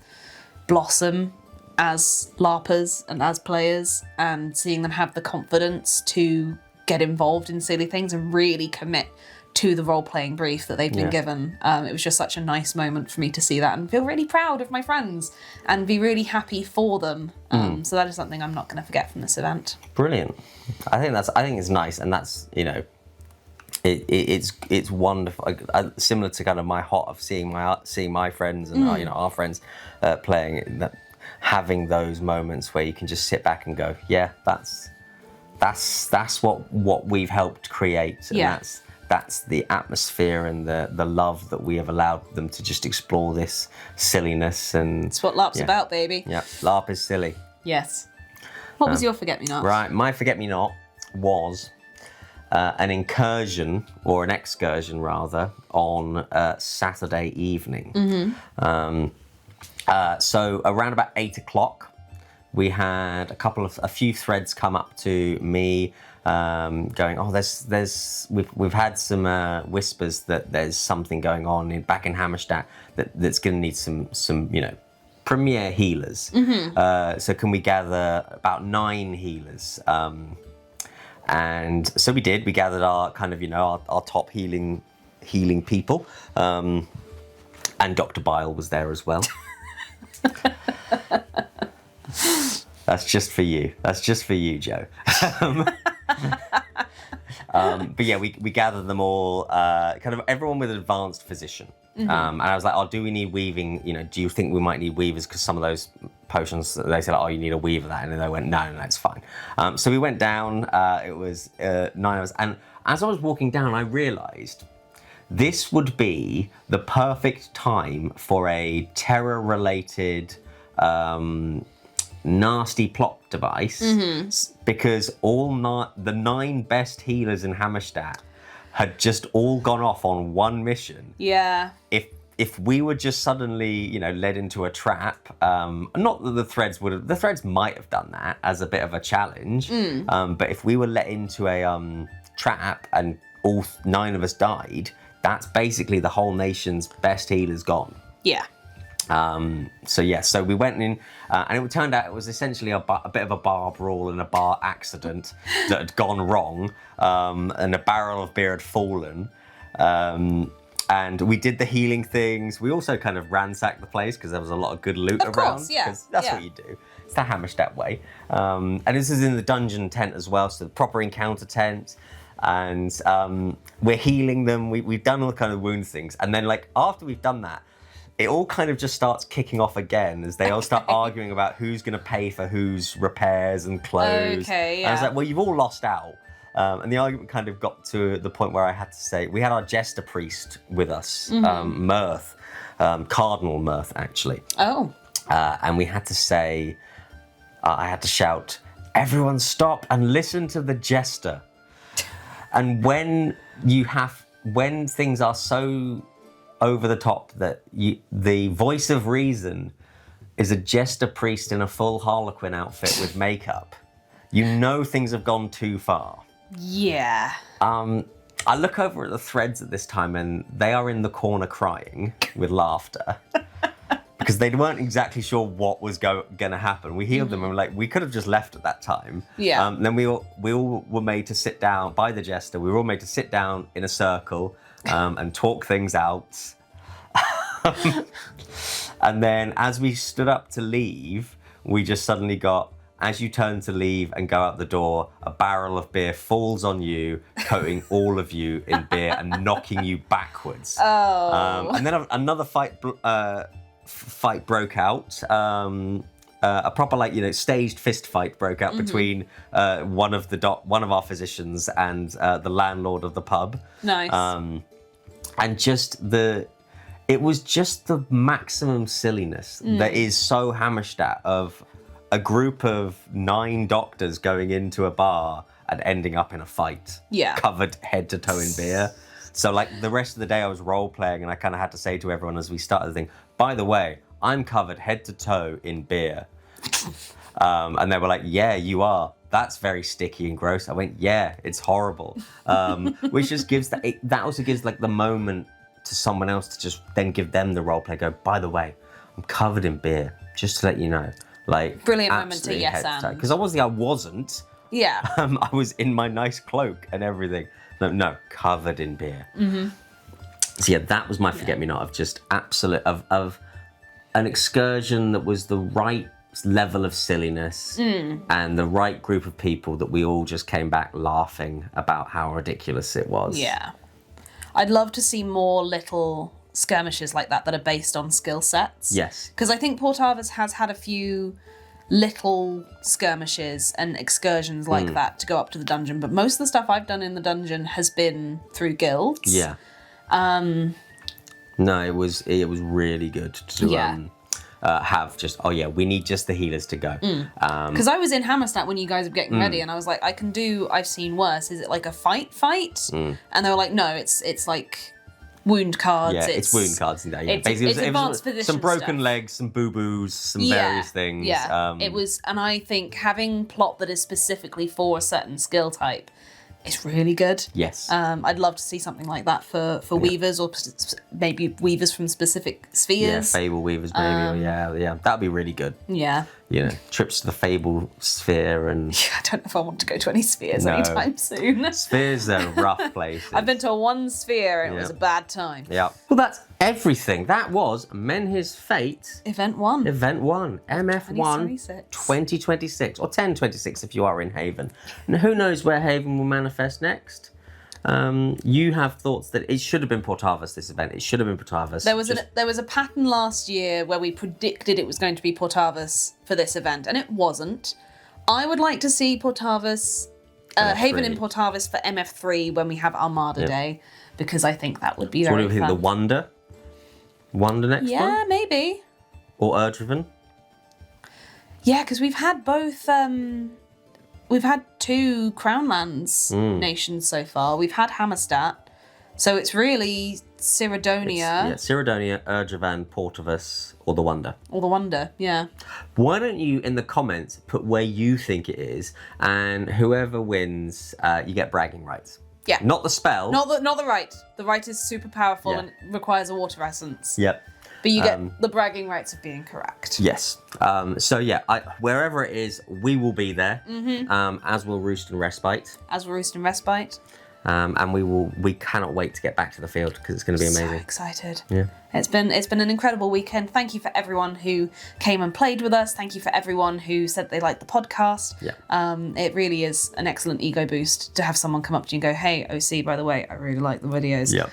blossom as LARPers and as players, and seeing them have the confidence to get involved in silly things and really commit to the role-playing brief that they've been given. It was just such a nice moment for me to see that and feel really proud of my friends and be really happy for them. So that is something I'm not going to forget from this event. Brilliant. I think it's nice, and that's, you know, it's wonderful. Similar to kind of my hot of seeing my friends and you know, our friends playing, that having those moments where you can just sit back and go, yeah, that's what we've helped create, and that's the atmosphere and the love that we have allowed them to just explore this silliness. And it's what LARP's about, baby. Yeah, LARP is silly. Yes. What was your forget-me-not? Right, my forget-me-not was an incursion, or an excursion rather, on Saturday evening. So around about 8 o'clock, we had a few threads come up to me, going, oh, we've had some whispers that there's something going on back in Hammerstadt that's going to need some you know, premier healers. So can we gather about 9 healers? And so we did. We gathered our kind of, you know, our top healing people, and Dr. Bile was there as well. That's just for you. That's just for you, Joe. But yeah, we gathered them all, kind of everyone with an advanced physician. And I was like, oh, do we need weaving? You know, do you think we might need weavers? Because some of those potions, they said, oh, you need a weaver that. And then they went, no, it's fine. So we went down, it was 9 of us. And as I was walking down, I realized this would be the perfect time for a terror-related nasty plot device, because the 9 best healers in Hammerstadt had just all gone off on one mission. Yeah. If we were just suddenly, you know, led into a trap, not that the threads might have done that as a bit of a challenge, but if we were let into a trap and all 9 of us died, that's basically the whole nation's best healers gone. Yeah. So we went in, and it turned out it was essentially a bit of a bar brawl and a bar accident that had gone wrong, and a barrel of beer had fallen, and we did the healing things. We also kind of ransacked the place because there was a lot of good loot around. Of course, yeah. 'Cause that's what you do. It's the Hammerstadt way. And this is in the dungeon tent as well, so the proper encounter tent. And we're healing them. We've done all the kind of wound things, and then like after we've done that, it all kind of just starts kicking off again as they all start arguing about who's going to pay for whose repairs and clothes. Okay, yeah. And I was like, well, you've all lost out. And the argument kind of got to the point where I had to say, we had our jester priest with us, Mirth, Cardinal Mirth, actually. Oh. And we had to say, I had to shout, everyone stop and listen to the jester. And when things are so over the top that the voice of reason is a jester priest in a full harlequin outfit with makeup, you know things have gone too far. Yeah. I look over at the threads at this time and they are in the corner crying with laughter because they weren't exactly sure what was going to happen. We healed them and we could have just left at that time. Yeah. Then we all were made to sit down by the jester. We were all made to sit down in a circle and talk things out. And then as we stood up to leave, we just suddenly got, as you turn to leave and go out the door, a barrel of beer falls on you, coating all of you in beer and knocking you backwards. Oh. And then another fight fight broke out. A proper, like, you know, staged fist fight broke out between one of our physicians and the landlord of the pub. Nice. And it was just the maximum silliness that is so Hammerstadt of a group of 9 doctors going into a bar and ending up in a fight. Yeah. Covered head to toe in beer. So, like, the rest of the day I was role playing and I kind of had to say to everyone as we started the thing, by the way, I'm covered head to toe in beer. And they were like, yeah, you are. That's very sticky and gross. I went, yeah, it's horrible. Which just gives that also gives like the moment to someone else to just then give them the role play. Go, by the way, I'm covered in beer, just to let you know. Like, brilliant moment to yes and. Because obviously I wasn't. Yeah. I was in my nice cloak and everything. No, covered in beer. Mm-hmm. So yeah, that was my forget-me-not of just absolute of an excursion that was the right level of silliness and the right group of people that we all just came back laughing about how ridiculous it was. Yeah. I'd love to see more little skirmishes like that are based on skill sets. Yes. Because I think Portavas has had a few little skirmishes and excursions like that to go up to the dungeon, but most of the stuff I've done in the dungeon has been through guilds. Yeah. No, it was really good to have just, we need just the healers to go. Because I was in Hammerstadt when you guys were getting ready and I was like, I've seen worse. Is it like a fight? And they were like, no, it's like wound cards. Yeah, it's wound cards in there. Yeah. Basically, it's advanced position some broken stuff. Legs, some boo-boos, some various things. Yeah, it was, and I think having plot that is specifically for a certain skill type is really good. Yes. I'd love to see something like that for weavers or maybe weavers from specific spheres. Yeah, fable weavers maybe. Yeah, that'd be really good. Yeah. You know, trips to the fable sphere and... Yeah, I don't know if I want to go to any spheres anytime soon. Spheres are rough places. I've been to one sphere and it was a bad time. Yeah. Well, that's everything. That was Menhir's Fate. Event 1. MF1 2026. Or 1026 if you are in Haven. And who knows where Haven will manifest next. You have thoughts that it should have been Portavas, this event. It should have been Portavas. There was a pattern last year where we predicted it was going to be Portavas for this event, and it wasn't. I would like to see Portavas, Haven in Portavas for MF3 when we have Armada Day, because I think that would be very fun. What do you think, the Wonder? Wonder next one? Yeah, maybe. Or Urdrevan? Yeah, because we've had both... We've had 2 Crownlands nations so far. We've had Hammerstadt. So it's really Cyridonia. Cyridonia, Urdrevan, Portavas, or the Wonder. Or the Wonder, yeah. Why don't you, in the comments, put where you think it is, and whoever wins, you get bragging rights. Yeah. Not the spell. Not the right. The right is super powerful and requires a water essence. Yep. But you get the bragging rights of being correct. Yes. So yeah, wherever it is, we will be there. As will Roost and Respite. As will Roost and Respite. And we cannot wait to get back to the field because it's going to be amazing. So excited. Yeah. It's been an incredible weekend. Thank you for everyone who came and played with us. Thank you for everyone who said they liked the podcast. Yeah. It really is an excellent ego boost to have someone come up to you and go, "Hey, OC, by the way, I really like the videos." Yeah.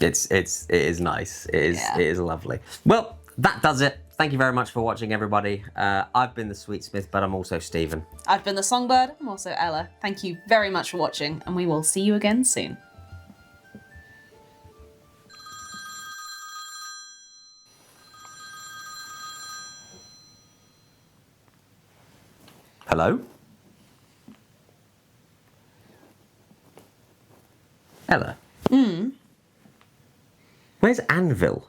It is nice. It is lovely. Well, that does it. Thank you very much for watching, everybody. I've been the Sweetsmith, but I'm also Stephen. I've been the Songbird. I'm also Ella. Thank you very much for watching, and we will see you again soon. Hello? Ella? Where's Anvil?